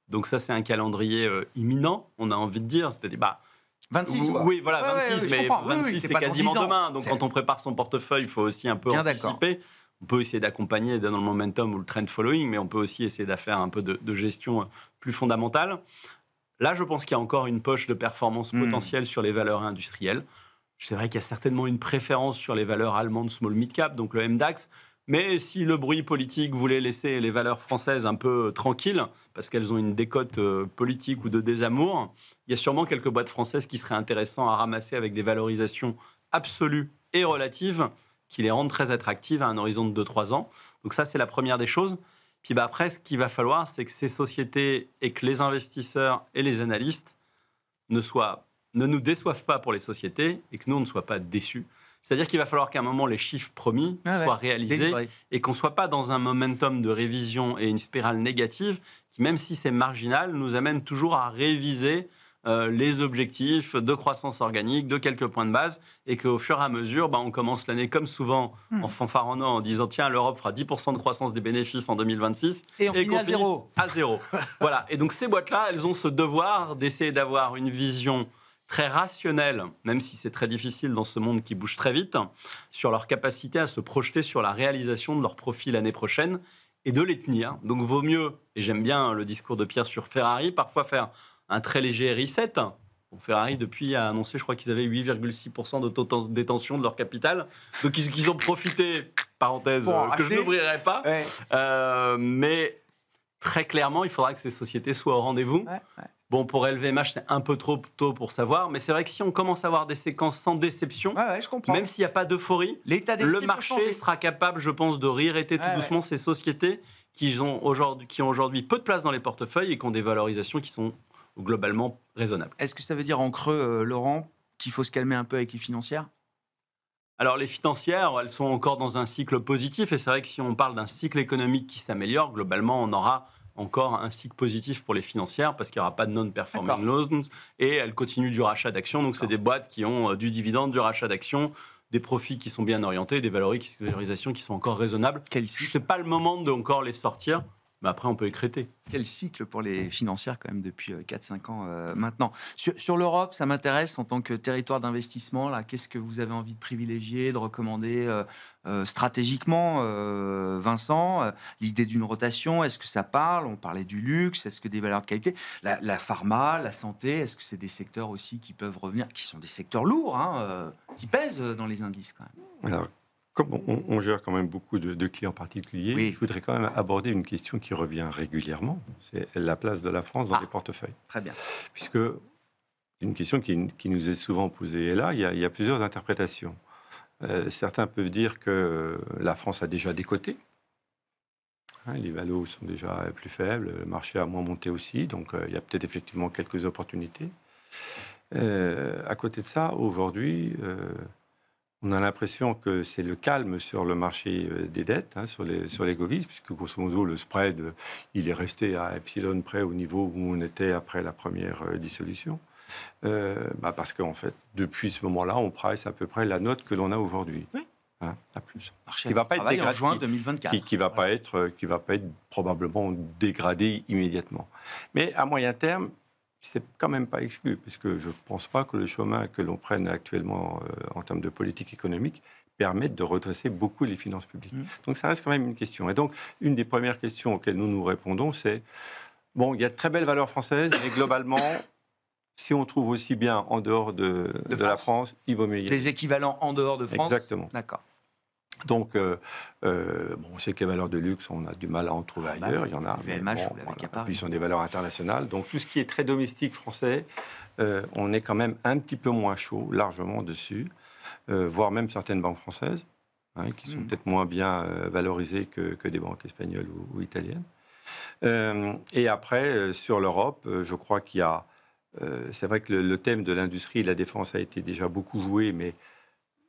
Donc ça, c'est un calendrier imminent, on a envie de dire. C'est-à-dire, 26, oui, voilà, 26, mais 26, c'est quasiment demain. Donc quand on prépare son portefeuille, il faut aussi un peu anticiper. On peut essayer d'accompagner dans le momentum ou le trend following, mais on peut aussi essayer de faire un peu de gestion plus fondamentale. Là, je pense qu'il y a encore une poche de performance potentielle sur les valeurs industrielles. C'est vrai qu'il y a certainement une préférence sur les valeurs allemandes small mid-cap, donc le MDAX. Mais si le bruit politique voulait laisser les valeurs françaises un peu tranquilles, parce qu'elles ont une décote politique ou de désamour, il y a sûrement quelques boîtes françaises qui seraient intéressantes à ramasser avec des valorisations absolues et relatives, qui les rendent très attractives à un horizon de 2-3 ans. Donc ça, c'est la première des choses. Puis après, ce qu'il va falloir, c'est que ces sociétés et que les investisseurs et les analystes ne nous déçoivent pas pour les sociétés et que nous, on ne soit pas déçus. C'est-à-dire qu'il va falloir qu'à un moment, les chiffres promis soient réalisés et qu'on ne soit pas dans un momentum de révision et une spirale négative qui, même si c'est marginal, nous amène toujours à réviser les objectifs de croissance organique de quelques points de base, et qu'au fur et à mesure, on commence l'année comme souvent en fanfaronnant en disant tiens, l'Europe fera 10% de croissance des bénéfices en 2026 et on finit à zéro. Voilà. Et donc ces boîtes-là, elles ont ce devoir d'essayer d'avoir une vision très rationnelle, même si c'est très difficile dans ce monde qui bouge très vite, sur leur capacité à se projeter sur la réalisation de leur profit l'année prochaine et de les tenir. Donc vaut mieux, et j'aime bien le discours de Pierre sur Ferrari, parfois faire un très léger reset. Ferrari, depuis, a annoncé, je crois qu'ils avaient 8,6% de détention de leur capital. Donc, ils ont profité, parenthèse, que je n'ouvrirai pas. Mais très clairement, il faudra que ces sociétés soient au rendez-vous. Bon, pour LVMH, c'est un peu trop tôt pour savoir. Mais c'est vrai que si on commence à avoir des séquences sans déception, même s'il n'y a pas d'euphorie, le marché sera capable, je pense, de re-rater tout doucement ces sociétés qui ont aujourd'hui peu de place dans les portefeuilles et qui ont des valorisations qui sont globalement raisonnable. Est-ce que ça veut dire en creux, Laurent, qu'il faut se calmer un peu avec les financières ? Alors les financières, elles sont encore dans un cycle positif, et c'est vrai que si on parle d'un cycle économique qui s'améliore, globalement on aura encore un cycle positif pour les financières, parce qu'il n'y aura pas de non-performing loans, et elles continuent du rachat d'actions, donc c'est des boîtes qui ont du dividende, du rachat d'actions, des profits qui sont bien orientés, des valorisations qui sont encore raisonnables. Quel Ce cycle, n'est pas le moment de encore les sortir, mais après on peut écréter. quel cycle pour les financières quand même depuis 4-5 ans maintenant. Sur l'Europe, ça m'intéresse en tant que territoire d'investissement. Là, qu'est-ce que vous avez envie de privilégier, de recommander stratégiquement, Vincent? L'idée d'une rotation, est-ce que ça parle? On parlait du luxe, est-ce que des valeurs de qualité? La pharma, la santé, est-ce que c'est des secteurs aussi qui peuvent revenir, qui sont des secteurs lourds, qui pèsent dans les indices quand même? Alors, comme on gère quand même beaucoup de clients particuliers, Oui. je voudrais quand même aborder une question qui revient régulièrement, c'est la place de la France dans les portefeuilles. Très bien. Puisque une question qui nous est souvent posée, et là, il y a plusieurs interprétations. Certains peuvent dire que la France a déjà décoté. Les valos sont déjà plus faibles, le marché a moins monté aussi, donc il y a peut-être effectivement quelques opportunités. À côté de ça, aujourd'hui, on a l'impression que c'est le calme sur le marché des dettes, sur les govies, puisque grosso modo, le spread, il est resté à epsilon près au niveau où on était après la première dissolution. Parce qu'en fait, depuis ce moment-là, on price à peu près la note que l'on a aujourd'hui. Oui. À plus. Marché Qui va pas être en dégradé, juin 2024. qui va pas être probablement dégradé immédiatement. Mais à moyen terme, c'est quand même pas exclu, parce que je ne pense pas que le chemin que l'on prenne actuellement en termes de politique économique permette de redresser beaucoup les finances publiques. Donc ça reste quand même une question. Et donc, une des premières questions auxquelles nous répondons, c'est, bon, il y a de très belles valeurs françaises, mais globalement, si on trouve aussi bien en dehors de la France, il vaut mieux y aller. Des équivalents en dehors de France? Exactement. D'accord. Donc, on sait que les valeurs de luxe, on a du mal à en trouver ailleurs. Il y en a. VMH, mais vous l'avez qu'à Paris. Puis, ce sont des valeurs internationales. Donc, tout ce qui est très domestique français, on est quand même un petit peu moins chaud, largement dessus, voire même certaines banques françaises, qui sont peut-être moins bien valorisées que des banques espagnoles ou italiennes. Et après, sur l'Europe, je crois qu'il y a... c'est vrai que le thème de l'industrie et de la défense a été déjà beaucoup joué, mais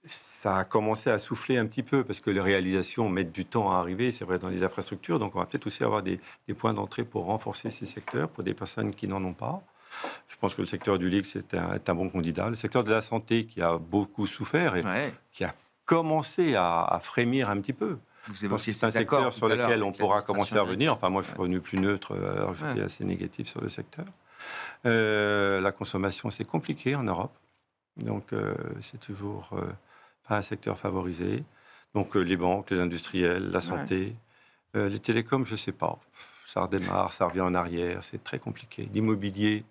ça a commencé à souffler un petit peu parce que les réalisations mettent du temps à arriver, c'est vrai, dans les infrastructures. Donc, on va peut-être aussi avoir des points d'entrée pour renforcer ces secteurs pour des personnes qui n'en ont pas. Je pense que le secteur du luxe est un bon candidat. Le secteur de la santé qui a beaucoup souffert et qui a commencé à frémir un petit peu. Vous évoquez c'est un secteur sur lequel on pourra commencer à revenir. Enfin, moi, je suis revenu plus neutre, alors j'étais assez négatif sur le secteur. La consommation, c'est compliqué en Europe. Donc, c'est toujours pas un secteur favorisé. Donc, les banques, les industriels, la santé, les télécoms, je ne sais pas. Ça redémarre, ça revient en arrière, c'est très compliqué. L'immobilier,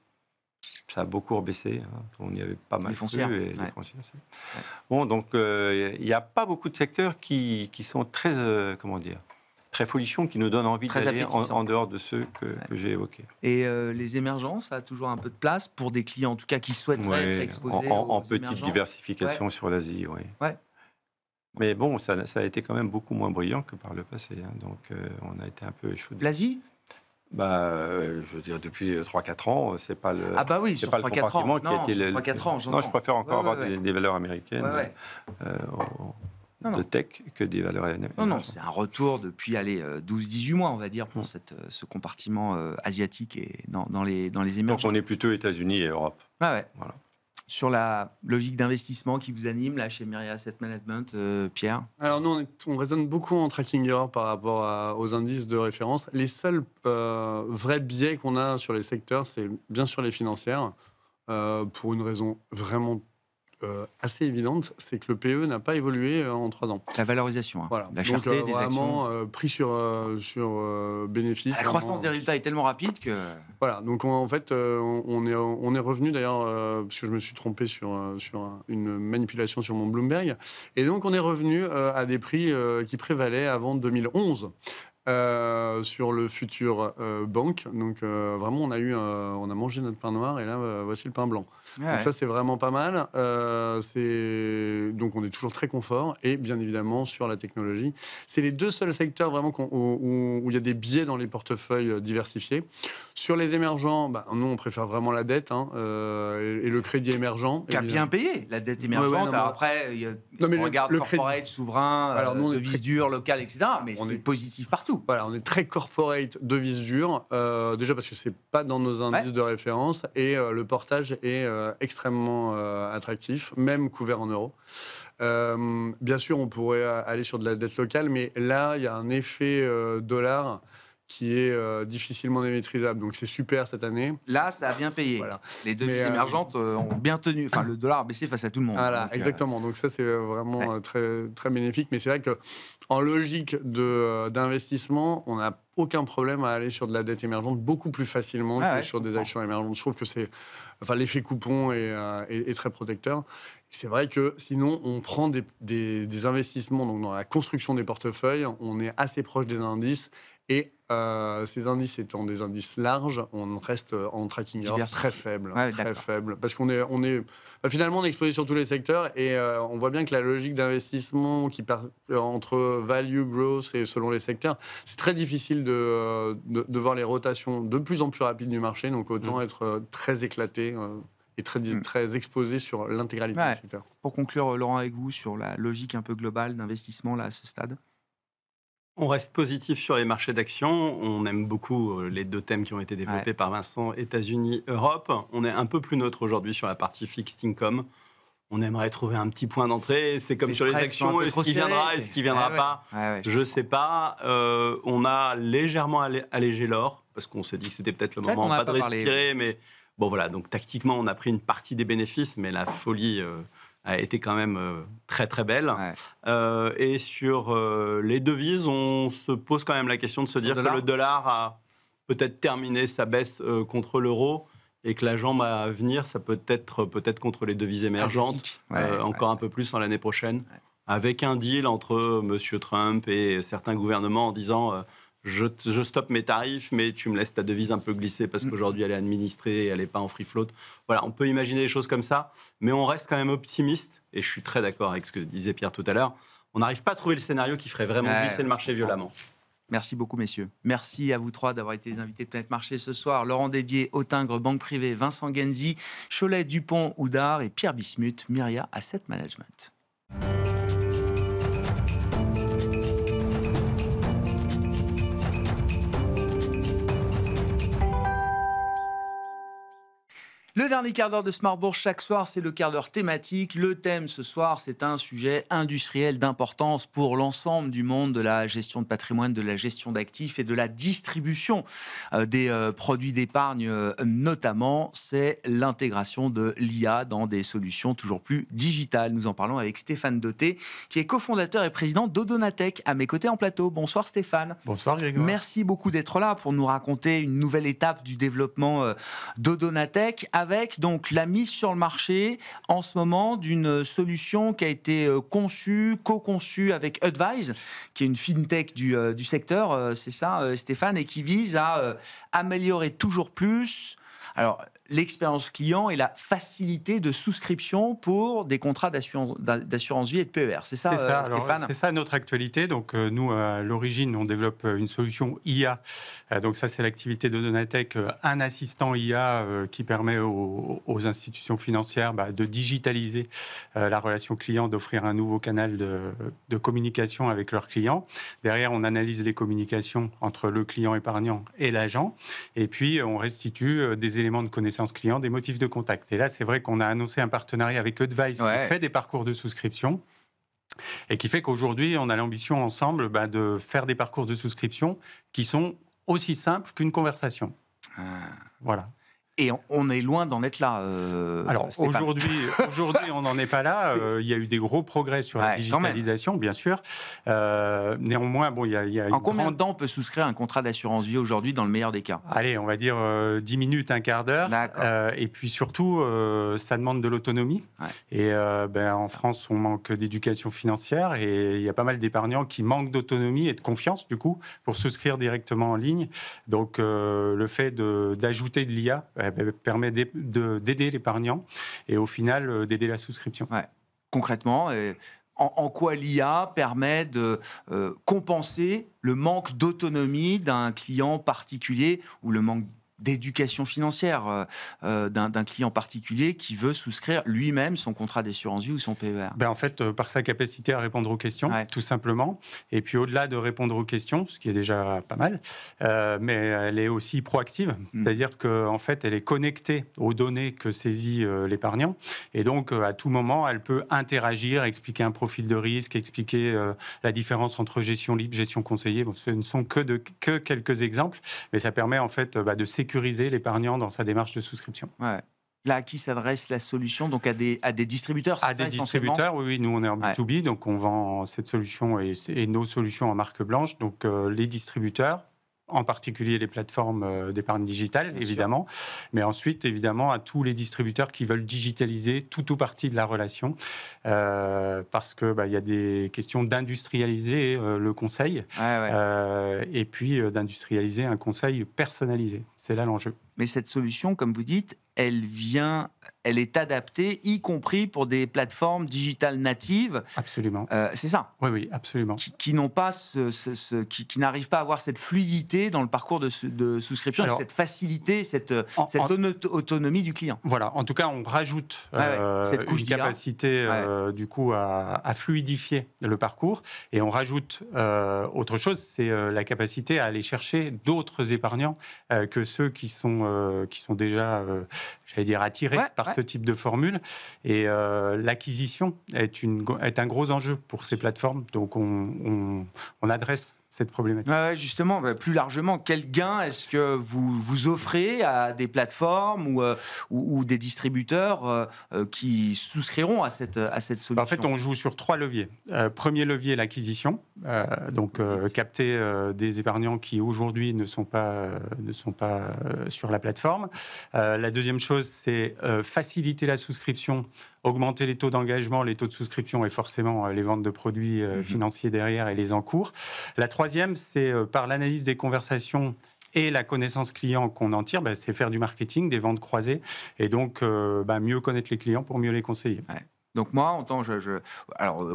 ça a beaucoup rebaissé. On y avait pas mal les foncières. Les foncières, Bon, donc, il n'y a pas beaucoup de secteurs qui sont très, très folichons, qui nous donnent envie d'aller en dehors de ceux que j'ai évoqués. Et les émergents, ça a toujours un peu de place pour des clients, en tout cas, qui souhaiteraient être exposés en aux petite émergents. diversification sur l'Asie, oui. Ouais. Mais bon, ça a été quand même beaucoup moins brillant que par le passé. Donc, on a été un peu échaudé. L'Asie? Je veux dire, depuis 3-4 ans, c'est pas le. Ah bah oui, c'est sur pas le 3-4 ans. compartiment qui a Non, été sur le. 3-4 ans, j'entends. Non, je préfère encore avoir des valeurs américaines Non. de tech que des valeurs américaines. Non, c'est un retour depuis 12-18 mois, on va dire, pour ce compartiment asiatique et dans les émergents. Donc on est plutôt États-Unis et Europe. Voilà. sur la logique d'investissement qui vous anime là chez Myria Asset Management, Pierre? Alors nous, on raisonne beaucoup en tracking error par rapport aux indices de référence. Les seuls vrais biais qu'on a sur les secteurs, c'est bien sûr les financières, pour une raison vraiment assez évidente, c'est que le PE n'a pas évolué en 3 ans. La valorisation, Voilà. La Donc cherté des vraiment actions. pris sur bénéfice. La croissance des résultats est tellement rapide que... Voilà, donc en fait, on est revenu d'ailleurs, parce que je me suis trompé sur une manipulation sur mon Bloomberg, et donc on est revenu à des prix qui prévalaient avant 2011. Sur le futur banque, donc vraiment on a mangé notre pain noir et là voici le pain blanc. Donc ça c'est vraiment pas mal. Donc on est toujours très confort et bien évidemment sur la technologie. C'est les deux seuls secteurs vraiment où il y a des biais dans les portefeuilles diversifiés. Sur les émergents, nous on préfère vraiment la dette et le crédit émergent. Qui a bien payé la dette émergente. Alors après, on regarde corporate, souverain, devises dures, locales, etc. Mais c'est positif partout. tout. Voilà, on est très corporate, devises dures, déjà parce que c'est pas dans nos indices de référence, et le portage est extrêmement attractif, même couvert en euros. Bien sûr, on pourrait aller sur de la dette locale, mais là, il y a un effet dollar qui est difficilement maîtrisable. Donc c'est super cette année. Là, ça a bien payé. Voilà. Les devises émergentes ont bien tenu. Enfin, le dollar a baissé face à tout le monde. Voilà, donc, exactement. Donc ça, c'est vraiment très, très bénéfique. Mais c'est vrai qu'en logique d'investissement, on n'a aucun problème à aller sur de la dette émergente beaucoup plus facilement que sur des actions émergentes. Je trouve que l'effet coupon est très protecteur. C'est vrai que sinon, on prend des investissements donc dans la construction des portefeuilles, on est assez proche des indices. Et ces indices étant des indices larges, on reste en tracking error très faible. Très faible. Parce qu'on est finalement, on est exposé sur tous les secteurs et on voit bien que la logique d'investissement qui part entre value, growth et selon les secteurs, c'est très difficile de voir les rotations de plus en plus rapides du marché. Donc autant être très éclaté et très exposé sur l'intégralité des secteurs. Pour conclure, Laurent, avec vous, sur la logique un peu globale d'investissement là, à ce stade. On reste positif sur les marchés d'actions. On aime beaucoup les deux thèmes qui ont été développés par Vincent, États-Unis, Europe. On est un peu plus neutre aujourd'hui sur la partie fixed income. On aimerait trouver un petit point d'entrée. C'est comme sur les actions, est-ce qu'il viendra, est-ce qu'il ne viendra pas je ne sais pas. On a légèrement allégé l'or, parce qu'on s'est dit que c'était peut-être le moment, pas de respirer. Mais bon, voilà, donc tactiquement, on a pris une partie des bénéfices, mais la folie a été quand même très très belle. Et sur les devises, on se pose quand même la question de se dire que le dollar a peut-être terminé sa baisse contre l'euro et que la jambe à venir, ça peut être peut-être contre les devises émergentes, encore un peu plus en l'année prochaine, avec un deal entre M. Trump et certains gouvernements en disant je stoppe mes tarifs, mais tu me laisses ta devise un peu glisser parce qu'aujourd'hui elle est administrée, elle n'est pas en free float. Voilà, on peut imaginer des choses comme ça, mais on reste quand même optimiste, et je suis très d'accord avec ce que disait Pierre tout à l'heure. On n'arrive pas à trouver le scénario qui ferait vraiment glisser le marché violemment. Merci beaucoup, messieurs. Merci à vous trois d'avoir été les invités de Planète Marché ce soir. Laurent Dédier, Autingre, Banque Privée, Vincent Genzi, Cholet, Dupont, Oudard et Pierre Bismuth, Myria Asset Management. Le dernier quart d'heure de Smart Bourse chaque soir, c'est le quart d'heure thématique. Le thème ce soir, c'est un sujet industriel d'importance pour l'ensemble du monde de la gestion de patrimoine, de la gestion d'actifs et de la distribution des produits d'épargne notamment. C'est l'intégration de l'IA dans des solutions toujours plus digitales. Nous en parlons avec Stéphane Dauté, qui est cofondateur et président d'Odonatech, à mes côtés en plateau. Bonsoir Stéphane. Bonsoir Grégoire. Merci beaucoup d'être là pour nous raconter une nouvelle étape du développement d'Odonatech, avec donc la mise sur le marché en ce moment d'une solution qui a été conçue, co-conçue avec Advise, qui est une fintech du secteur, c'est ça Stéphane, et qui vise à améliorer toujours plus l'expérience client et la facilité de souscription pour des contrats d'assurance vie et de PER. C'est ça, Stéphane ? C'est ça notre actualité. Donc, nous, à l'origine, on développe une solution IA. Donc, ça, c'est l'activité de Donatech, un assistant IA qui permet aux institutions financières de digitaliser la relation client, d'offrir un nouveau canal de communication avec leurs clients. Derrière, on analyse les communications entre le client épargnant et l'agent. Et puis, on restitue des éléments de connaissance client, des motifs de contact. Et là, c'est vrai qu'on a annoncé un partenariat avec Advise qui fait des parcours de souscription et qui fait qu'aujourd'hui, on a l'ambition ensemble de faire des parcours de souscription qui sont aussi simples qu'une conversation. Voilà. Et on est loin d'en être là. Alors aujourd'hui, on n'en est pas là. Il y a eu des gros progrès sur la digitalisation, bien sûr. Néanmoins, il y a en combien de temps on peut souscrire un contrat d'assurance vie aujourd'hui, dans le meilleur des cas ? Allez, on va dire 10 minutes, un quart d'heure. Et puis surtout, ça demande de l'autonomie. Et en France, on manque d'éducation financière et il y a pas mal d'épargnants qui manquent d'autonomie et de confiance, du coup, pour souscrire directement en ligne. Donc, le fait d'ajouter de l'IA permet d'aider l'épargnant et au final d'aider la souscription. Concrètement, en quoi l'IA permet de compenser le manque d'autonomie d'un client particulier ou le manque d'éducation financière d'un client particulier qui veut souscrire lui-même son contrat d'assurance vie ou son PER? En fait, par sa capacité à répondre aux questions, tout simplement. Et puis au-delà de répondre aux questions, ce qui est déjà pas mal, mais elle est aussi proactive. C'est-à-dire qu'en fait, elle est connectée aux données que saisit l'épargnant. Et donc, à tout moment, elle peut interagir, expliquer un profil de risque, expliquer la différence entre gestion libre, gestion conseillée. Bon, ce ne sont que quelques exemples, mais ça permet en fait de sécuriser l'épargnant dans sa démarche de souscription. Ouais. Là, à qui s'adresse la solution? Donc à des distributeurs? À des distributeurs, oui. Nous, on est en B2B, donc on vend cette solution et nos solutions en marque blanche. Donc les distributeurs, en particulier les plateformes d'épargne digitale, bien évidemment, sûr. Mais ensuite, évidemment, à tous les distributeurs qui veulent digitaliser tout ou partie de la relation, parce que y a des questions d'industrialiser le conseil, et puis d'industrialiser un conseil personnalisé. C'est là l'enjeu. Mais cette solution, comme vous dites, elle est adaptée, y compris pour des plateformes digitales natives. Absolument. C'est ça. Oui, absolument. Qui n'ont pas qui n'arrivent pas à avoir cette fluidité dans le parcours de souscription, cette facilité, cette autonomie du client. Voilà. En tout cas, on rajoute cette couche une capacité du coup à fluidifier le parcours, et on rajoute autre chose, c'est la capacité à aller chercher d'autres épargnants que ceux qui sont déjà, j'allais dire, attirés par ce type de formule. Et l'acquisition est un gros enjeu pour ces plateformes. Donc, on adresse cette problématique. Justement, plus largement, quel gain est-ce que vous offrez à des plateformes ou des distributeurs qui souscriront à cette solution? En fait, on joue sur 3 leviers. Premier levier, l'acquisition. Capter des épargnants qui aujourd'hui ne sont pas sur la plateforme. La deuxième chose, c'est faciliter la souscription, augmenter les taux d'engagement, les taux de souscription et forcément les ventes de produits financiers derrière et les encours. La troisième, c'est par l'analyse des conversations et la connaissance client qu'on en tire, c'est faire du marketing, des ventes croisées, et donc mieux connaître les clients pour mieux les conseiller. Donc moi, en tant que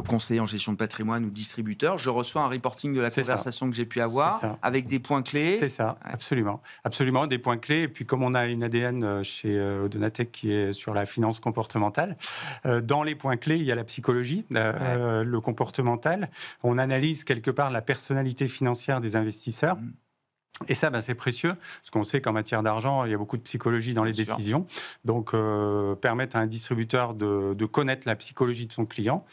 conseiller en gestion de patrimoine ou distributeur, je reçois un reporting de la conversation que j'ai pu avoir avec des points clés. C'est ça, absolument. Absolument, des points clés. Et puis comme on a une ADN chez Odonatech qui est sur la finance comportementale, dans les points clés, il y a la psychologie, le comportemental. On analyse quelque part la personnalité financière des investisseurs. Et ça, c'est précieux, parce qu'on sait qu'en matière d'argent, il y a beaucoup de psychologie dans les décisions. Donc, permettre à un distributeur de connaître la psychologie de son client,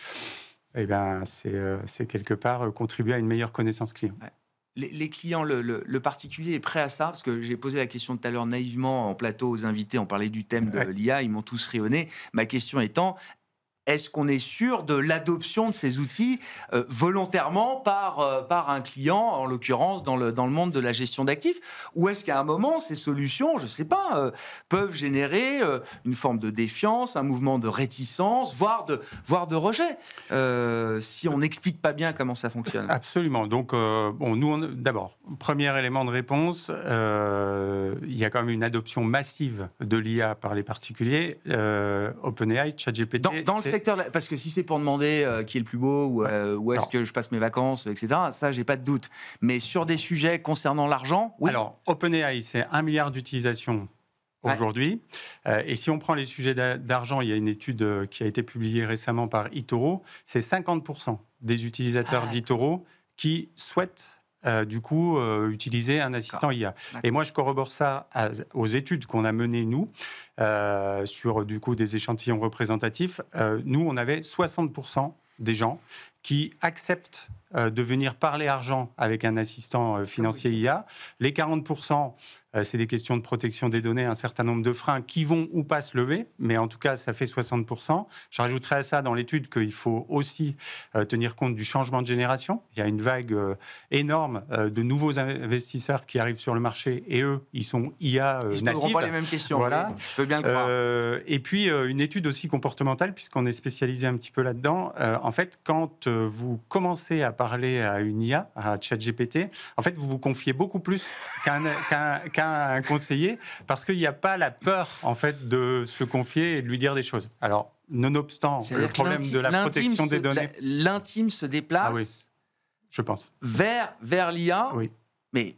c'est quelque part contribuer à une meilleure connaissance client. Les clients, le particulier est prêt à ça? Parce que j'ai posé la question tout à l'heure naïvement en plateau aux invités, on parlait du thème de l'IA, ils m'ont tous rayonné. Ma question étant... Est-ce qu'on est sûr de l'adoption de ces outils volontairement par un client, en l'occurrence dans le monde de la gestion d'actifs? Ou est-ce qu'à un moment, ces solutions, je ne sais pas, peuvent générer une forme de défiance, un mouvement de réticence, voire de rejet, si on n'explique pas bien comment ça fonctionne? Absolument. Donc, nous, d'abord, premier élément de réponse, il y a quand même une adoption massive de l'IA par les particuliers. OpenAI, ChatGPT... Dans le secteur, parce que si c'est pour demander qui est le plus beau ou où est-ce que je passe mes vacances, etc., ça, j'ai pas de doute. Mais sur des sujets concernant l'argent, oui. Alors, OpenAI, c'est 1 milliard d'utilisations aujourd'hui. Et si on prend les sujets d'argent, il y a une étude qui a été publiée récemment par eToro, c'est 50% des utilisateurs d'eToro qui souhaitent utiliser un assistant IA. Et moi, je corrobore ça aux études qu'on a menées, nous, sur des échantillons représentatifs. Nous, on avait 60% des gens qui acceptent de venir parler argent avec un assistant financier IA. Les 40%, c'est des questions de protection des données, un certain nombre de freins qui vont ou pas se lever, mais en tout cas, ça fait 60%. Je rajouterai à ça dans l'étude qu'il faut aussi tenir compte du changement de génération. Il y a une vague énorme de nouveaux investisseurs qui arrivent sur le marché, et eux, ils sont IA natifs. Ils ne poseront pas les mêmes questions, voilà. Je peux bien le croire. Et puis, une étude aussi comportementale, puisqu'on est spécialisé un petit peu là-dedans. En fait, quand vous commencez à parler à une IA, à ChatGPT, en fait, vous vous confiez beaucoup plus qu'un conseiller, parce qu'il n'y a pas la peur, en fait, de se confier et de lui dire des choses. Alors, nonobstant le problème de la protection des données... L'intime se déplace... Ah oui, je pense. Vers l'IA, oui. Mais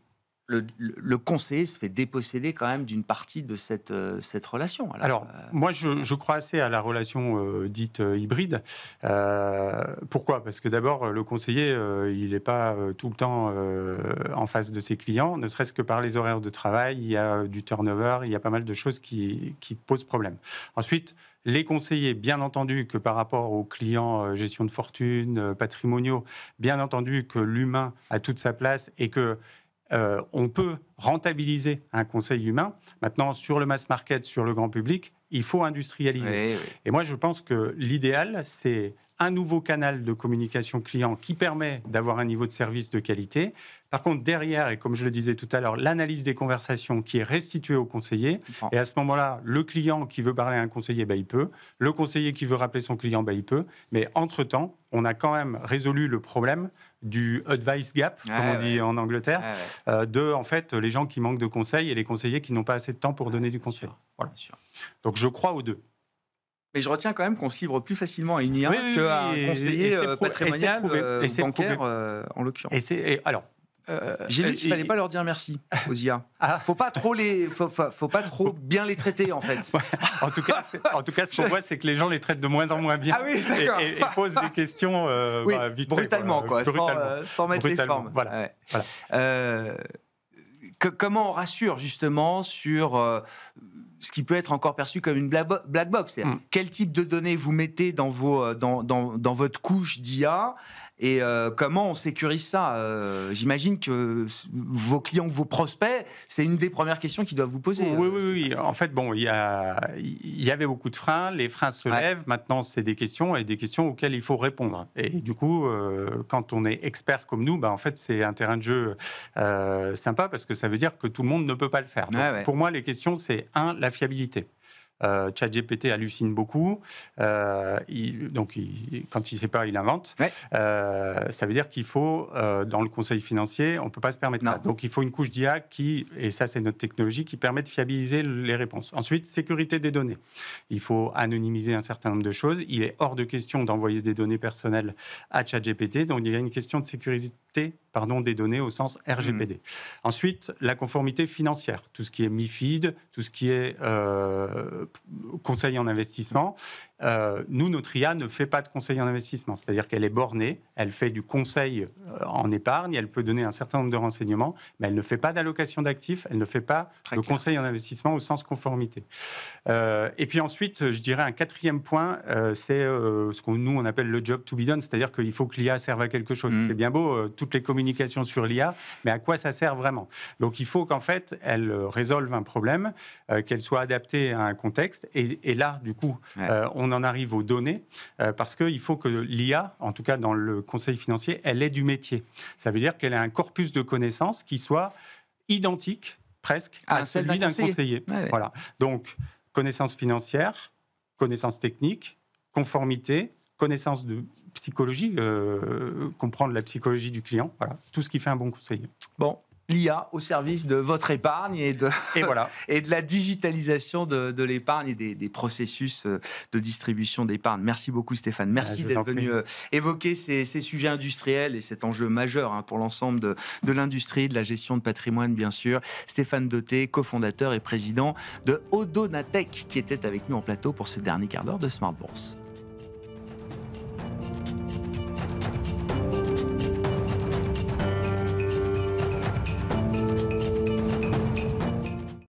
le conseiller se fait déposséder quand même d'une partie de cette relation. Alors, moi, je crois assez à la relation dite hybride. Pourquoi ? Parce que d'abord, le conseiller, il n'est pas tout le temps en face de ses clients, ne serait-ce que par les horaires de travail, il y a du turnover, il y a pas mal de choses qui posent problème. Ensuite, les conseillers, bien entendu que par rapport aux clients gestion de fortune, patrimoniaux, bien entendu que l'humain a toute sa place et que on peut rentabiliser un conseil humain. Maintenant, sur le mass market, sur le grand public, il faut industrialiser. Oui. Et moi, je pense que l'idéal, c'est un nouveau canal de communication client qui permet d'avoir un niveau de service de qualité. Par contre, derrière, et comme je le disais tout à l'heure, l'analyse des conversations qui est restituée au conseiller. Et à ce moment-là, le client qui veut parler à un conseiller, il peut. Le conseiller qui veut rappeler son client, il peut. Mais entre-temps, on a quand même résolu le problème du advice gap, comme on dit en Angleterre, de, en fait, les gens qui manquent de conseils et les conseillers qui n'ont pas assez de temps pour donner du conseil. Voilà. Donc, je crois aux deux. Mais je retiens quand même qu'on se livre plus facilement à une IA qu'à un conseiller patrimonial, bancaire, en l'occurrence. J'ai lu qu'il ne fallait pas leur dire merci aux IA. Faut pas trop bien les traiter, en fait. En tout cas, ce qu'on voit, c'est que les gens les traitent de moins en moins bien et posent des questions vite brutalement, sans mettre les formes. Voilà. Comment on rassure justement sur ce qui peut être encore perçu comme une black box. Quel type de données vous mettez dans votre couche d'IA et comment on sécurise ça? J'imagine que vos clients ou vos prospects, c'est une des premières questions qu'ils doivent vous poser. Oui. En fait, il y avait beaucoup de freins. Les freins se lèvent. Maintenant, c'est des questions auxquelles il faut répondre. Et du coup, quand on est expert comme nous, en fait, c'est un terrain de jeu sympa parce que ça veut dire que tout le monde ne peut pas le faire. Donc, pour moi, les questions, c'est la fiabilité. ChatGPT hallucine beaucoup. Quand il ne sait pas, il invente. Ça veut dire qu'il faut, dans le conseil financier, on ne peut pas se permettre ça. Donc, il faut une couche d'IA et ça, c'est notre technologie, qui permet de fiabiliser les réponses. Ensuite, sécurité des données. Il faut anonymiser un certain nombre de choses. Il est hors de question d'envoyer des données personnelles à ChatGPT. Donc, il y a une question de sécurité des données au sens RGPD. Ensuite, la conformité financière. Tout ce qui est MiFID, tout ce qui est conseil en investissement. Nous, notre IA ne fait pas de conseil en investissement. C'est-à-dire qu'elle est bornée, elle fait du conseil en épargne, elle peut donner un certain nombre de renseignements, mais elle ne fait pas d'allocation d'actifs, elle ne fait pas de conseil en investissement au sens conformité. Et puis ensuite, je dirais un quatrième point, c'est ce que nous, on appelle le job to be done, c'est-à-dire qu'il faut que l'IA serve à quelque chose. C'est bien beau, toutes les communications sur l'IA, mais à quoi ça sert vraiment? Donc, il faut qu'en fait, elle résolve un problème, qu'elle soit adaptée à un contexte, et là, du coup, on en arrive aux données, parce qu'il faut que l'IA, en tout cas dans le conseil financier, elle ait du métier. Ça veut dire qu'elle a un corpus de connaissances qui soit identique, presque, à celui d'un conseiller. Voilà. Donc, connaissances financières, connaissances techniques, conformité, connaissances de psychologie, comprendre la psychologie du client, voilà, tout ce qui fait un bon conseiller. Bon, l'IA au service de votre épargne et de la digitalisation de l'épargne et des processus de distribution d'épargne. Merci beaucoup Stéphane. Merci d'être venu évoquer ces sujets industriels et cet enjeu majeur pour l'ensemble de l'industrie, de la gestion de patrimoine bien sûr. Stéphane Dauté, cofondateur et président de Odonatech, qui était avec nous en plateau pour ce dernier quart d'heure de Smart Bourse.